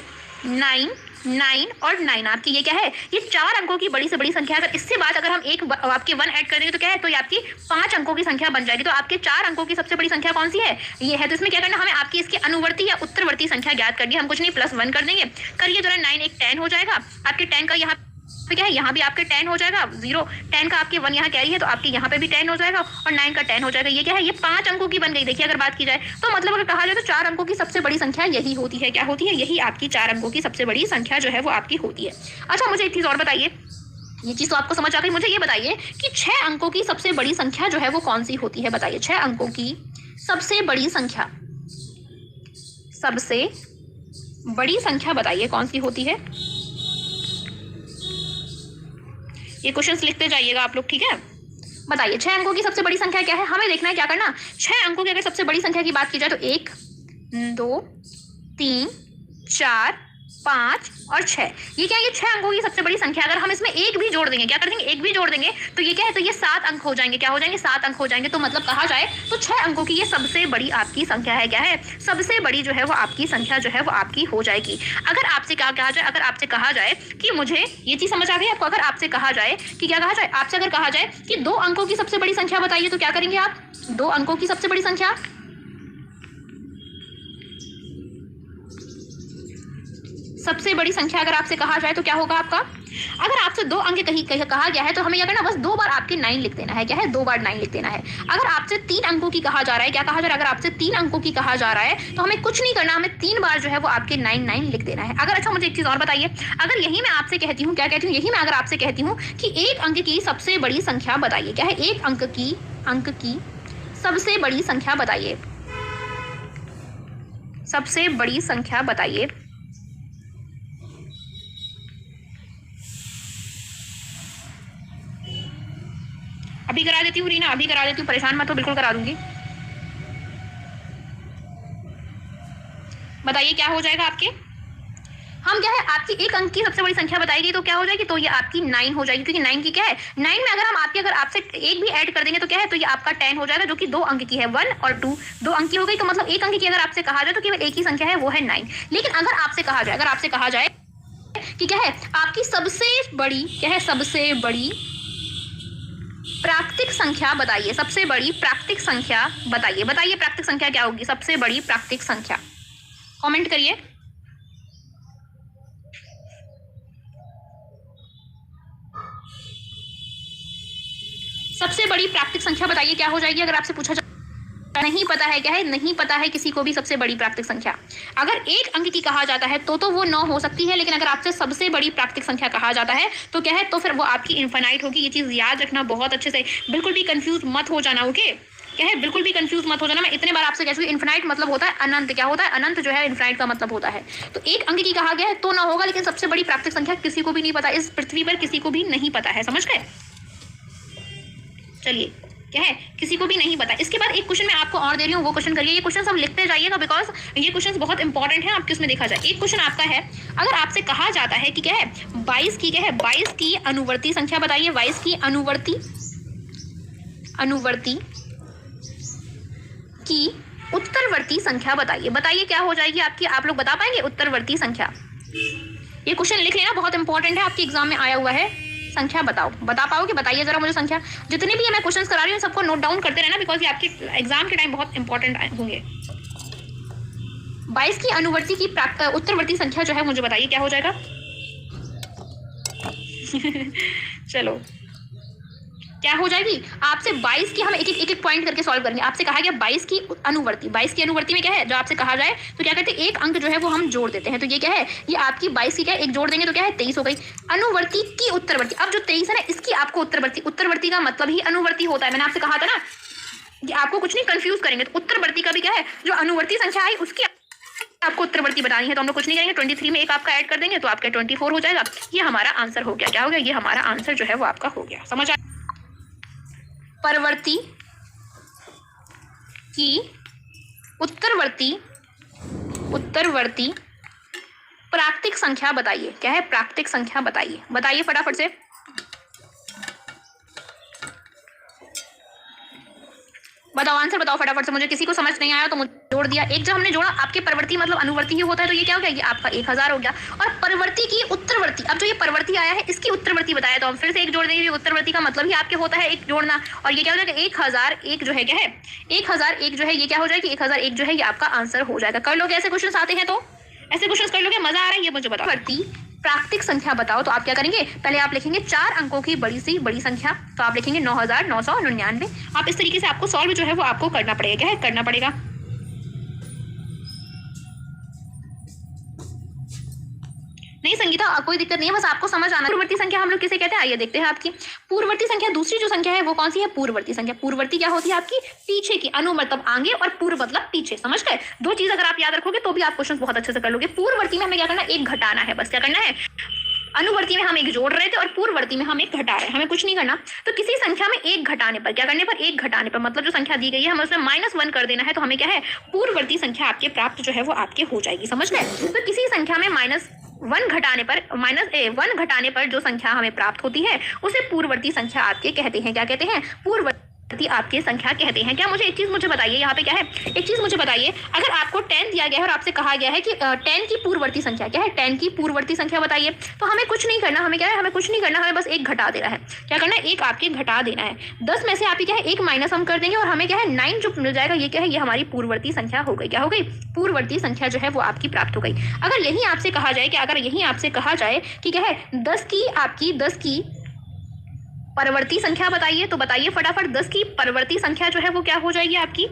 Speaker 1: 9 9 और 9 आपकी ये क्या है, ये 4 अंकों की बड़ी से बड़ी संख्या। अगर इससे बात अगर हम एक आपके 1 ऐड कर देंगे तो क्या है, तो ये आपकी 5 अंकों की संख्या बन जाएगी। तो आपके 4 अंकों की सबसे बड़ी संख्या कौन सी है, ये है। तो इसमें क्या करना, हमें आपकी इसकी अनुवर्ती या उत्तरवर्ती संख्या ज्ञात करनी है। हम कुछ नहीं, +1 कर देंगे, करिए जरा, 9 1 10 हो जाएगा आपके, 10 का यहाँ पे क्या है, यहाँ भी आपके 10 हो जाएगा, 0 10 का आपके 1 यहाँ कैरी है तो आपके यहाँ पे भी 10 हो जाएगा और 9 का 10 हो जाएगा। ये क्या है, ये 5 अंकों की बन गई। देखिए अगर बात की जाए तो मतलब अगर कहा जाए तो 4 अंकों की सबसे बड़ी संख्या यही होती है। क्या होती है, यही आपकी 4 अंकों की सबसे बड़ी संख्या जो है वो आपकी होती है। अच्छा मुझे एक चीज और बताइए, ये चीज तो आपको समझ आ गई, मुझे ये बताइए कि 6 अंकों की सबसे बड़ी संख्या जो है वो कौन सी होती है। बताइए 6 अंकों की सबसे बड़ी संख्या, सबसे बड़ी संख्या बताइए कौन सी होती है। ये क्वेश्चंस लिखते जाइएगा आप लोग, ठीक है। बताइए 6 अंकों की सबसे बड़ी संख्या क्या है, हमें देखना है। क्या करना, 6 अंकों की अगर सबसे बड़ी संख्या की बात की जाए तो 1 2 3 4 5 और 6, ये क्या है, ये 6 अंकों की सबसे बड़ी संख्या। अगर हम इसमें एक भी जोड़ देंगे, क्या कर देंगे, एक भी जोड़ देंगे तो ये क्या है, तो ये 7 अंक हो जाएंगे। क्या हो जाएंगे, 7 अंक हो जाएंगे। तो मतलब कहा जाए तो 6 अंकों की ये सबसे बड़ी आपकी संख्या है। क्या है, सबसे बड़ी जो है वो आपकी संख्या जो है वो आपकी हो जाएगी। अगर आपसे क्या कहा जाए, अगर आपसे कहा जाए कि मुझे ये चीज समझ आ गई आपको, अगर आपसे कहा जाए कि क्या कहा जाए, आपसे अगर कहा जाए कि 2 अंकों की सबसे बड़ी संख्या बताइए तो क्या करेंगे आप, 2 अंकों की सबसे बड़ी संख्या, सबसे बड़ी संख्या अगर आपसे कहा जाए तो क्या होगा आपका। अगर आपसे 2 अंक कहा गया है तो हमें क्या करना, बस 2 बार आपके 9 लिख देना है। क्या है, 2 बार 9 लिख देना है। अगर आपसे 3 अंकों की कहा जा रहा है, क्या कहा जा रहा है, अगर आपसे 3 अंकों की कहा जा रहा है तो हमें कुछ नहीं करना, हमें 3 बार जो है वो आपके 9 9 लिख देना है। अगर अच्छा मुझे एक चीज और बताइए, अगर यही मैं आपसे कहती हूँ, क्या कहती हूँ, यही मैं अगर आपसे कहती हूँ कि 1 अंक की सबसे बड़ी संख्या बताइए। क्या है, 1 अंक की सबसे बड़ी संख्या बताइए, सबसे बड़ी संख्या बताइए। अभी करा देती हूँ रीना, अभी करा देती हूँ, परेशान मत हो, बिल्कुल करा दूंगी। बताइए क्या हो जाएगा आपके, हम क्या है, आपकी 1 अंक की सबसे बड़ी संख्या बताई गई तो क्या हो जाएगी, तो ये आपकी 9 हो जाएगी। क्योंकि 9 की क्या है, 9 में अगर हम आपके अगर आपसे एक भी ऐड कर देंगे तो क्या है, तो ये आपका 10 हो जाएगा, जो कि 2 अंक की है, 1 और 2 2 अंक की हो गई। तो मतलब 1 अंक की अगर आपसे कहा जाए तो केवल एक ही संख्या है, वो है 9। लेकिन अगर आपसे कहा जाए, अगर आपसे कहा जाए कि क्या है, आपकी सबसे बड़ी क्या है, सबसे बड़ी प्राकृतिक संख्या बताइए, सबसे बड़ी प्राकृतिक संख्या बताइए। बताइए प्राकृतिक संख्या क्या होगी, सबसे बड़ी प्राकृतिक संख्या, कमेंट करिए। सबसे बड़ी प्राकृतिक संख्या बताइए क्या हो जाएगी। अगर आपसे पूछा नहीं पता है, क्या है, नहीं पता है किसी को भी सबसे बड़ी प्राकृतिक संख्या, अगर 1 अंक की कहा जाता है तो वो 9 हो सकती है। लेकिन अगर आपसे सबसे बड़ी प्राकृतिक संख्या कहा जाता है तो क्या है, तो फिर वो आपकी इनफाइनाइट होगी। ये चीज याद रखना बहुत अच्छे से, बिल्कुल भी कंफ्यूज मत हो जाना। ओके, क्या है, बिल्कुल भी कंफ्यूज मत हो जाना। मैं इतने बार आपसे कह चुकी हूं, इनफाइनाइट मतलब होता है अनंत। क्या होता है, अनंत जो है इनफाइनाइट का मतलब होता है। तो 1 अंक की कहा गया है तो 9 होगा, लेकिन सबसे बड़ी प्राकृतिक संख्या किसी को भी नहीं पता, इस पृथ्वी पर किसी को भी नहीं पता है। समझ गए, चलिए क्या है, किसी को भी नहीं पता। इसके बाद एक क्वेश्चन मैं आपको और दे रही हूँ, वो क्वेश्चन करिए। ये क्वेश्चन सब लिखते जाइएगा बिकॉज ये क्वेश्चन बहुत इंपॉर्टेंट है आपके उसमें देखा जाए। एक क्वेश्चन आपका है, अगर आपसे कहा जाता है कि क्या है 22 की क्या है 22 की अनुवर्ती संख्या बताइए। 22 की अनुवर्ती की उत्तरवर्ती संख्या बताइए। बताइए क्या हो जाएगी आपकी, आप लोग बता पाएंगे उत्तरवर्ती संख्या? ये क्वेश्चन लिख लेना, बहुत इंपॉर्टेंट है, आपके एग्जाम में आया हुआ है। संख्या बताओ, बता पाओगे? बताइए जरा मुझे संख्या। जितने भी मैं क्वेश्चंस करा रही हूँ सबको नोट डाउन करते रहना बिकॉज ये आपके एग्जाम के टाइम बहुत इंपॉर्टेंट होंगे। 22 की अनुवर्ती की उत्तरवर्ती संख्या जो है मुझे बताइए क्या हो जाएगा। चलो क्या हो जाएगी आपसे 22 की, हम एक एक पॉइंट करके सॉल्व करेंगे। आपसे कहा गया 22 की अनुवर्ती। 22 की अनुवर्ती में क्या है, जो आपसे कहा जाए तो क्या कहते हैं एक अंक जो है वो हम जोड़ देते हैं। तो ये क्या है, ये आपकी 22 की क्या है एक जोड़ देंगे तो क्या है 23 हो गई। अनुवर्ती की उत्तरवर्ती, अब जो 23 है ना इसकी आपको उत्तरवर्ती का मतलब ही अनुवर्ती होता है। मैंने आपसे कहा था ना कि आपको कुछ नहीं कंफ्यूज करेंगे। तो उत्तरवर्ती का भी क्या है, जो अनुवर्ती संख्या आई उसकी आपको उत्तरवर्ती बतानी है। तो हम लोग कुछ नहीं करेंगे, 23 में एक आपका ऐड कर देंगे तो आपका 24 हो जाएगा। ये हमारा आंसर हो गया। क्या हो गया, ये हमारा आंसर जो है वो आपका हो गया। समझ आया? परवर्ती की उत्तरवर्ती प्राकृतिक संख्या बताइए। क्या है, प्राकृतिक संख्या बताइए। बताइए फटाफट से। बताओ आंसर बताओ फटाफट से। मुझे किसी को समझ नहीं आया तो मुझे जोड़ दिया। एक जब हमने जोड़ा, आपके परवर्ती मतलब अनुवर्ती ही होता है, तो ये क्या हो गया, ये आपका 1000 हो गया। और परवर्ती की उत्तरवर्ती, अब जो ये परवर्ती आया है इसकी उत्तरवर्ती बताया तो हम फिर से एक जोड़ देंगे। उत्तरवर्ती का मतलब ही आपके होता है एक जोड़ना। और ये क्या हो जाएगा 1001 जो है क्या है 1001 जो है ये क्या हो जाएगी 1001 जो है ये आपका आंसर हो जाएगा। कर लोगे ऐसे क्वेश्चन आते हैं तो ऐसे क्वेश्चन कर लोगे, मजा आ रहा है ये मुझे बताओ। प्राकृतिक संख्या बताओ। तो आप क्या करेंगे, पहले आप लिखेंगे 4 अंकों की बड़ी सी बड़ी संख्या। तो आप लिखेंगे 9999। आप इस तरीके से आपको सॉल्व जो है वो आपको करना पड़ेगा। क्या है, करना पड़ेगा। नहीं संगीता कोई दिक्कत नहीं है, बस आपको समझ आना। पूर्ववर्ती संख्या हम लोग किसे कहते हैं, आइए देखते हैं। आपकी पूर्ववर्ती संख्या दूसरी जो संख्या है वो कौन सी है, पूर्ववर्ती संख्या। पूर्ववर्ती क्या होती है आपकी, पीछे की। अनु मतलब आगे और पूर्व मतलब पीछे। समझ गए? दो चीज अगर आप याद रखोगे तो भी आप क्वेश्चन बहुत अच्छे से कर लोगे। पूर्ववर्ती में हमें क्या करना है, एक घटाना है, बस क्या करना है। अनुवर्ती में हम एक जोड़ रहे थे और पूर्ववर्ती में हम एक घटा रहे हैं, हमें कुछ नहीं करना। तो किसी संख्या में एक घटाने पर, क्या करने पर, एक घटाने पर मतलब जो संख्या दी गई है हमें उसमें -1 कर देना है। तो हमें क्या है, पूर्ववर्ती संख्या आपके प्राप्त जो है वो आपके हो जाएगी। समझ गए? तो किसी संख्या में -1 घटाने पर -1 घटाने पर जो संख्या हमें प्राप्त होती है उसे पूर्ववर्ती संख्या आपके कहते हैं। क्या कहते हैं, पूर्ववर्ती आपकी संख्या कहते हैं। क्या मुझे एक चीज मुझे बताइए, यहाँ पे क्या है, एक चीज मुझे बताइए। अगर आपको 10 दिया गया है और आपसे कहा गया है कि 10 की पूर्ववर्ती संख्या क्या है, 10 की पूर्ववर्ती संख्या बताइए, तो हमें कुछ नहीं करना। हमें क्या है, हमें कुछ नहीं करना, हमें बस एक घटा देना है। क्या करना है, एक आपके घटा देना है। 10 में से आप क्या है एक माइनस हम कर देंगे और हमें क्या है 9 जो मिल जाएगा, ये क्या है, ये हमारी पूर्ववर्ती संख्या हो गई। क्या हो गई, पूर्ववर्ती संख्या जो है वो आपकी प्राप्त हो गई। अगर यही आपसे कहा जाए कि अगर यही आपसे कहा जाए कि क्या है 10 की परवर्ती संख्या बताइए, तो बताइए फटाफट। 10 की परवर्ती संख्या जो है वो क्या हो जाएगी आपकी,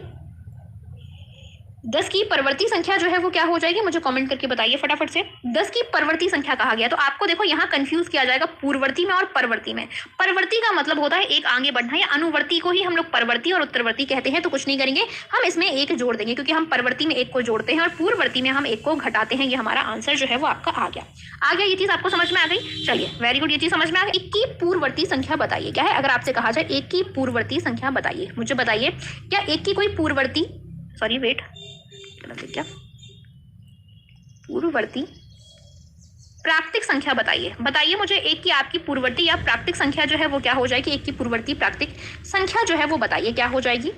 Speaker 1: 10 की परवर्ती संख्या जो है वो क्या हो जाएगी, मुझे कमेंट करके बताइए फटाफट से। 10 की परवर्ती संख्या कहा गया तो आपको देखो यहाँ कंफ्यूज किया जाएगा पूर्ववर्ती में और परवर्ती में। परवर्ती का मतलब होता है एक आगे बढ़ना, या अनुवर्ती को ही हम लोग परवर्ती और उत्तरवर्ती कहते हैं। तो कुछ नहीं करेंगे, हम इसमें एक जोड़ देंगे क्योंकि हम परवर्ती में एक को जोड़ते हैं और पूर्ववर्ती में हम एक को घटाते हैं। ये हमारा आंसर जो है वो आपका आ गया। ये चीज आपको समझ में आ गई? चलिए वेरी गुड, ये चीज समझ में आ गई। 1 की पूर्ववर्ती संख्या बताइए। क्या है, अगर आपसे कहा जाए 1 की पूर्ववर्ती संख्या बताइए, मुझे बताइए क्या 1 की कोई पूर्ववर्ती, सॉरी वेट, क्या पूर्ववर्ती प्राकृतिक संख्या बताइए। बताइए मुझे 1 की आपकी पूर्ववर्ती या प्राकृतिक संख्या जो है वो क्या हो जाएगी। 1 की पूर्ववर्ती प्राकृतिक संख्या जो है वो बताइए क्या हो जाएगी।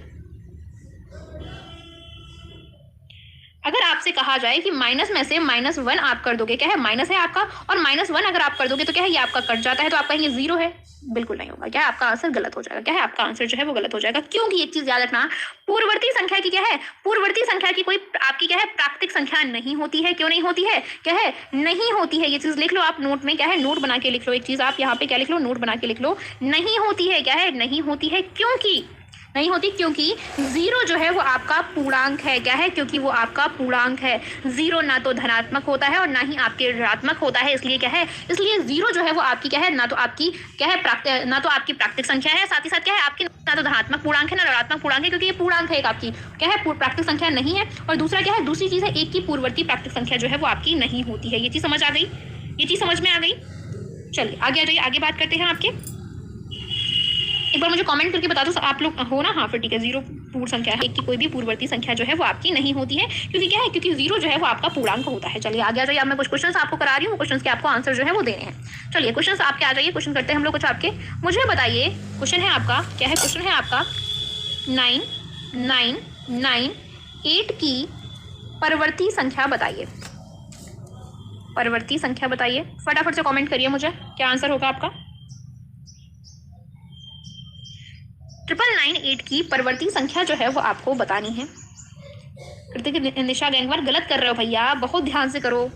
Speaker 1: अगर आपसे कहा जाए कि माइनस में से -1 आप कर दोगे, क्या है माइनस है आपका, और -1 अगर आप कर दोगे तो क्या है ये आपका कट जाता है, तो आप कहेंगे 0 है। बिल्कुल नहीं होगा। क्या है, आपका आंसर गलत हो जाएगा। क्या है, आपका आंसर जो है वो गलत हो जाएगा। क्योंकि एक चीज याद रखना, पूर्ववर्ती संख्या की क्या है, पूर्ववर्ती संख्या की कोई आपकी क्या है प्राकृतिक संख्या नहीं होती है। क्यों नहीं होती है, क्या है नहीं होती है। ये चीज लिख लो आप नोट में, क्या है नोट बना के लिख लो। एक चीज आप यहाँ पे क्या लिख लो, नोट बना के लिख लो, नहीं होती है। क्या है, नहीं होती है। क्योंकि नहीं होती, क्योंकि 0 जो है वो आपका पूर्णांक है। क्या है, क्योंकि वो आपका पूर्णांक है। 0 ना तो धनात्मक होता है और ना ही आपके ऋणात्मक होता है। इसलिए क्या है, इसलिए 0 जो है वो आपकी क्या है, ना तो आपकी क्या है ना तो आपकी प्राकृतिक संख्या है, साथ ही साथ क्या है आपकी ना तो धनात्मक पूर्णांक है ना ऋणात्मक पूर्णांक है, क्योंकि ये पूर्णांक है एक आपकी क्या है प्राकृतिक संख्या नहीं है। और दूसरा क्या है, दूसरी चीज है 1 की पूर्ववर्ती प्राकृतिक संख्या जो है वो आपकी नहीं होती है। ये चीज समझ आ गई, ये चीज समझ में आ गई। चलिए आगे आ जाइए, आगे बात करते हैं आपके। एक बार मुझे कमेंट करके बता दो आप लोग हो ना। हाँ फिर ठीक है, जीरो पूर्ण संख्या है, एक की कोई भी पूर्ववर्ती संख्या जो है वो आपकी नहीं होती है, क्योंकि क्या है, क्योंकि जीरो जो है वो आपका पूर्णांक होता है। चलिए आगे आ जाइए, अब मैं कुछ क्वेश्चन आपको करा रही हूँ, क्वेश्चन के आपको आंसर जो है वो देने हैं। चलिए क्वेश्चन आपके आ जाइए, क्वेश्चन करते हैं हम लोग कुछ आपके। मुझे बताइए, क्वेश्चन है आपका क्या है, क्वेश्चन है आपका 9998 की परवर्ती संख्या बताइए। परवर्ती संख्या बताइए, फटाफट से कमेंट करिए मुझे क्या आंसर होगा आपका। 9998 की परवर्ती संख्या जो है वो आपको बतानी है। कृतिक निशा गैंगवार गलत कर रहे हो भैया, बहुत ध्यान से करो।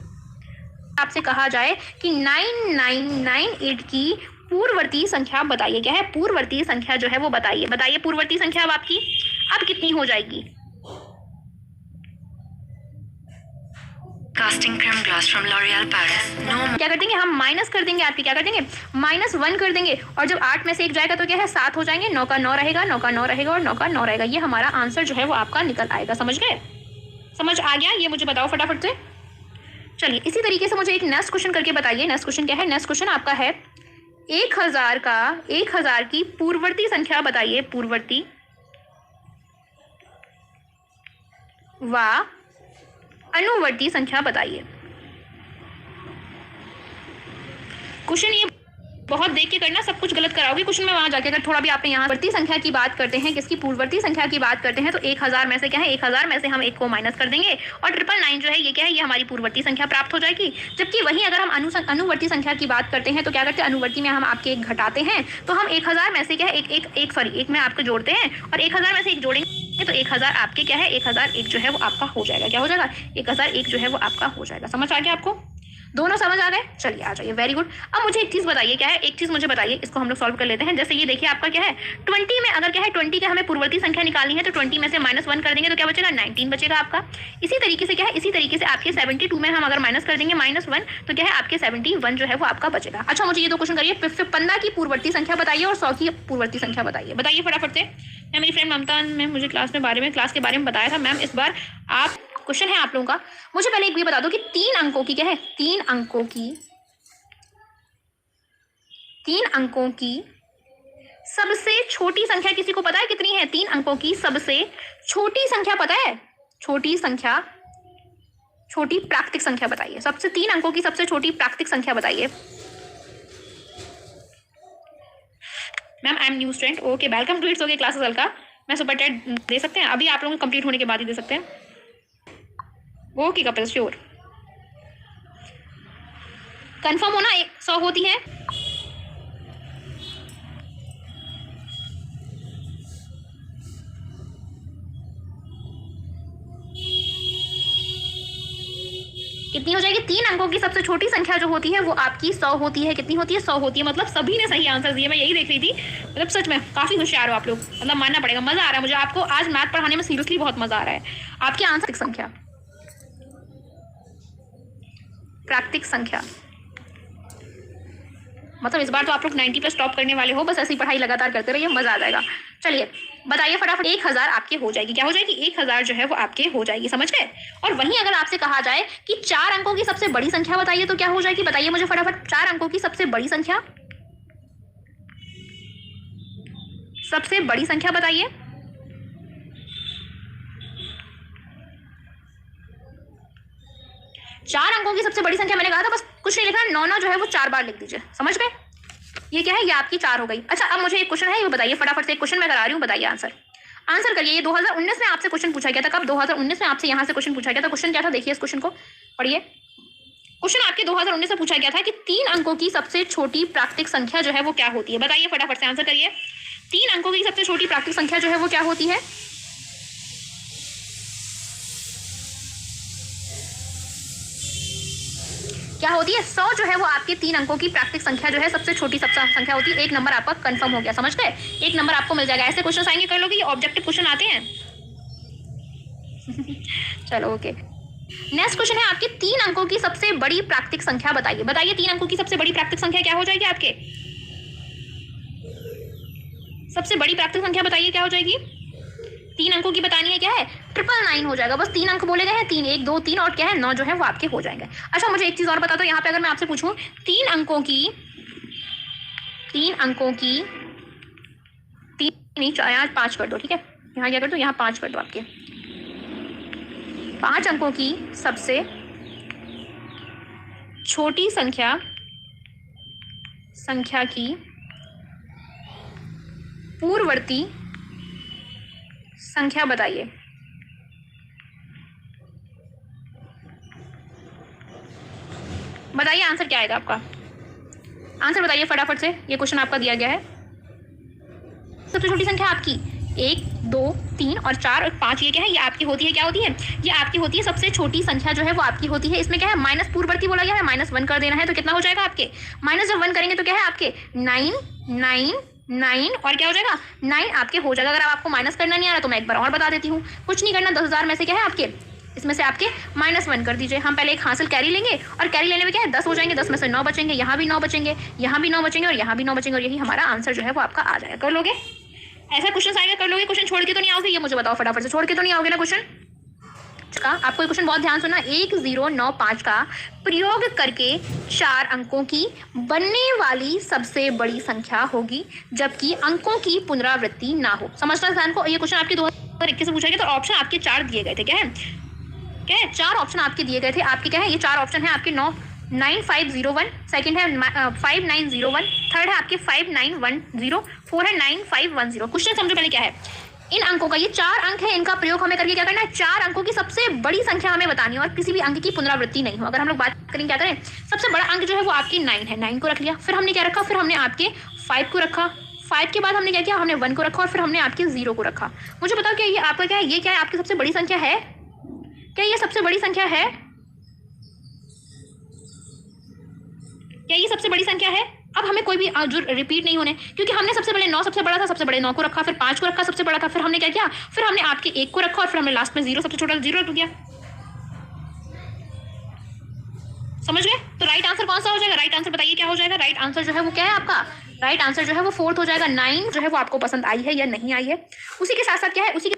Speaker 1: आपसे कहा जाए कि 9998 की पूर्ववर्ती संख्या बताइए, क्या है, पूर्ववर्ती संख्या जो है वो बताइए। बताइए पूर्ववर्ती संख्या अब आपकी अब कितनी हो जाएगी।
Speaker 3: Casting creme gloss from L'Oreal Paris. No
Speaker 1: क्या कर देंगे हम, माइनस कर देंगे आपके, क्या कर देंगे -1 कर देंगे, और जब 8 में से 1 जाएगा तो क्या है 7 हो जाएंगे, 9 का 9 रहेगा, 9 का 9 रहेगा और 9 का 9 रहेगा। ये हमारा आंसर जो है वो आपका निकल आएगा। समझ गए, समझ आ गया, ये मुझे बताओ फटाफट से। चलिए इसी तरीके से मुझे एक नेक्स्ट क्वेश्चन करके बताइए। नेक्स्ट क्वेश्चन क्या है, नेक्स्ट क्वेश्चन आपका है 1000 की पूर्ववर्ती संख्या बताइए। पूर्ववर्ती व अनुवर्ती संख्या बताइए। क्वेश्चन ये बहुत देख के करना, सब कुछ गलत कराओगे क्वेश्चन में वहां जाके। अगर थोड़ा भी आपने यहाँ वर्ती संख्या की बात करते हैं, किसकी पूर्ववर्ती संख्या की बात करते हैं, तो 1000 में से क्या है, 1000 में से हम 1 को माइनस कर देंगे और 999 जो है ये क्या है, ये हमारी पूर्ववर्ती संख्या प्राप्त हो जाएगी। जबकि वहीं अगर हम अनुवर्ती संख्या की बात करते हैं तो क्या करते हैं, अनुवर्ती में हम आपके 1 घटाते हैं, तो हम 1000 में से क्या है एक में आपको जोड़ते हैं और 1000 में से 1 जोड़ेंगे तो 1000 आपके क्या है, 1001 जो है वो आपका हो जाएगा। क्या हो जाएगा, 1001 जो है वो आपका हो जाएगा। समझ आ गया आपको, दोनों समझ आ गए। चलिए आ जाइए, वेरी गुड। अब मुझे एक चीज बताइए, क्या है, एक चीज मुझे बताइए, इसको हम लोग सॉल्व कर लेते हैं। जैसे ये देखिए आपका क्या है 20 में, अगर क्या है 20 का हमें पूर्ववर्ती संख्या निकालनी है तो 20 में से -1 कर देंगे तो क्या बचेगा, 19 बचेगा आपका। इसी तरीके से क्या है, इसी तरीके से आपके 72 में हम अगर माइनस कर देंगे -1 तो क्या है आपके 71 जो है वो आपका बचेगा। अच्छा मुझे ये दो क्वेश्चन करिए, 15 की पूर्ववर्ती संख्या बताइए और 100 की पूर्ववर्ती संख्या बताइए। बताइए फटाफट से। मैं मेरी फ्रेंड ममता ने मुझे क्लास के बारे में बताया था मैम, इस बार आप क्वेश्चन है आप लोगों का। मुझे पहले एक भी बता दो कि 3 अंकों की क्या है, 3 अंकों की सबसे छोटी संख्या किसी को पता है कितनी है? 3 अंकों की सबसे छोटी संख्या पता है? छोटी संख्या, छोटी प्राकृतिक संख्या बताइए। सबसे 3 अंकों की सबसे छोटी प्राकृतिक संख्या बताइए। Ma'am I am new student, okay welcome to it's okay classes Alka. मैं सुपर टेट दे सकते हैं अभी, आप लोगों को कंप्लीट होने के बाद ही दे सकते हैं। ओके कपिल श्योर, कंफर्म होना 100 होती है। कितनी हो जाएगी? 3 अंकों की सबसे छोटी संख्या जो होती है वो आपकी 100 होती है। कितनी होती है? 100 होती है। मतलब सभी ने सही आंसर दिए, मैं यही देख रही थी। मतलब सच में काफी होशियार हो आप लोग, मतलब मानना पड़ेगा। मजा आ रहा है मुझे, आपको आज मैथ पढ़ाने में सीरियसली बहुत मजा आ रहा है। आपकी आंसर संख्या, प्राकृतिक संख्या, मतलब इस बार तो आप लोग 90 पे स्टॉप करने वाले हो। बस ऐसी पढ़ाई लगातार करते रहिए, मजा आ जाएगा। चलिए बताइए फटाफट। 1000 आपके हो जाएगी। क्या हो जाएगी? 1000 जो है वो आपके हो जाएगी। समझ गए? और वहीं अगर आपसे कहा जाए कि 4 अंकों की सबसे बड़ी संख्या बताइए तो क्या हो जाएगी? बताइए मुझे फटाफट। 4 अंकों की सबसे बड़ी संख्या, सबसे बड़ी संख्या बताइए। चार अंकों की सबसे बड़ी संख्या मैंने कहा था, बस कुछ नहीं लिखना, 9 जो है वो 4 बार लिख दीजिए। समझ गए? ये क्या है? ये आपकी 4 हो गई। अच्छा अब मुझे एक क्वेश्चन है, ये बताइए फटाफट से। एक क्वेश्चन मैं करा रही हूँ, बताइए आंसर करिए। ये 2019 में आपसे क्वेश्चन पूछा गया था। कब? 2019 में आपसे यहाँ से क्वेश्चन पूछा गया था। क्वेश्चन क्या था? देखिए इस क्वेश्चन को पढ़िए। क्वेश्चन आपके 2019 में पूछा गया था कि 3 अंकों की सबसे छोटी प्राकृतिक संख्या जो है वो क्या होती है? बताइए फटाफट से, आंसर करिए। 3 अंकों की सबसे छोटी प्राकृतिक संख्या जो है वो क्या होती है? क्या होती है? 100 जो है वो आपके 3 अंकों की प्राकृतिक संख्या जो है सबसे छोटी संख्या होती है। 1 नंबर आपका कंफर्म हो गया। समझ गए? 1 नंबर आपको मिल जाएगा। ऐसे क्वेश्चन आएंगे, कर लोगे, ये ऑब्जेक्टिव क्वेश्चन आते हैं। चलो ओके। नेक्स्ट क्वेश्चन है आपके 3 अंकों की सबसे बड़ी प्राकृतिक संख्या बताइए। बताइए 3 अंकों की सबसे बड़ी प्राकृतिक संख्या क्या हो जाएगी आपके? सबसे बड़ी प्राकृतिक संख्या बताइए क्या हो जाएगी? 3 अंकों की बतानी है, क्या है? 999 हो जाएगा। बस 3 अंक बोले गए हैं, 3 1 2 3 और क्या है 9 जो है वो आपके हो जाएंगे। अच्छा मुझे एक चीज और बता दो यहाँ पे, अगर मैं आपसे पूछूं 3 अंकों की 3 नहीं, यहाँ 5 कर दो, ठीक है। यहाँ क्या कर दो, यहाँ 5 कर दो। आपके 5 अंकों की सबसे छोटी संख्या की पूर्ववर्ती संख्या बताइए। बताइए आंसर क्या आएगा आपका, आंसर बताइए फटाफट से। ये क्वेश्चन आपका दिया गया है। सबसे छोटी संख्या आपकी 1, 2, 3 और 4 और 5 ये क्या है, ये आपकी होती है। क्या होती है, ये आपकी होती है सबसे छोटी संख्या जो है वो आपकी होती है। इसमें क्या है, माइनस पूर्ववर्ती बोला गया है, -1 कर देना है। तो कितना हो जाएगा आपके, माइनस जब 1 करेंगे तो क्या है आपके 9 9 9 और क्या हो जाएगा 9 आपके हो जाएगा। अगर आपको माइनस करना नहीं आ रहा तो मैं एक बार और बता देती हूँ, कुछ नहीं करना। 10,000 में से क्या है आपके, इसमें से आपके -1 कर दीजिए। हम पहले एक हासिल कैरी लेंगे और कैरी लेने में क्या है 10 हो जाएंगे, 10 में से 9 बचेंगे, यहाँ भी 9 बचेंगे, यहाँ भी 9 बचेंगे और यहाँ भी 9 बचेंगे और यही हमारा आंसर जो है वो आपका आ जाएगा। कर लोगे, ऐसा क्वेश्चन आएगा, कर लोगे। क्वेश्चन छोड़ के तो नहीं आओगे, ये मुझे बताओ फटाफट से, छोड़ के तो नहीं आओगे ना क्वेश्चन का। आपको ये क्वेश्चन बहुत ध्यान सुनना। 1095 का प्रयोग करके 4 अंकों की बनने वाली सबसे बड़ी संख्या होगी जबकि अंकों की पुनरावृत्ति ना हो। समझना ध्यान को, ये क्वेश्चन आपके 2021 से पूछा गया। तो ऑप्शन आपके 4 दिए गए थे, क्या है, क्या है 4 ऑप्शन आपके दिए गए थे। आपके क्या है, ये 4 ऑप्शन है आपके 9501, सेकंड है 5901, थर्ड है आपके 5910, फोर्थ है 9510। क्वेश्चन समझो पहले क्या है। इन अंकों का, ये 4 अंक है, इनका प्रयोग हमें करके क्या करना है, 4 अंकों की सबसे बड़ी संख्या हमें बतानी है और किसी भी अंक की पुनरावृत्ति नहीं हो। अगर हम लोग बात करें क्या करें, सबसे बड़ा अंक जो है वो आपकी 9 है, 9 को रख लिया। फिर हमने क्या रखा, फिर हमने आपके 5 को रखा। 5 के बाद हमने क्या किया, हमने 1 को रखा और फिर हमने आपके 0 को रखा। मुझे बताओ क्या ये आपका क्या है, ये क्या है आपकी सबसे बड़ी संख्या है, क्या ये सबसे बड़ी संख्या है, क्या ये सबसे बड़ी संख्या है। अब हमें कोई भी जो रिपीट नहीं होने, क्योंकि हमने सबसे पहले 9 सबसे बड़ा था, सबसे बड़े 9 को रखा, फिर 5 को रखा सबसे बड़ा था, फिर हमने क्या किया, फिर हमने आपके 1 को रखा और फिर हमने लास्ट में 0 सबसे छोटा 0 रख दिया। समझ गए। तो राइट आंसर कौन सा हो जाएगा, राइट आंसर बताइए क्या हो जाएगा। राइट आंसर जो है वो क्या है आपका, राइट आंसर जो है वो 4th हो जाएगा। 9 जो है वो आपको पसंद आई है या नहीं आई है। उसी के साथ साथ क्या है, उसी के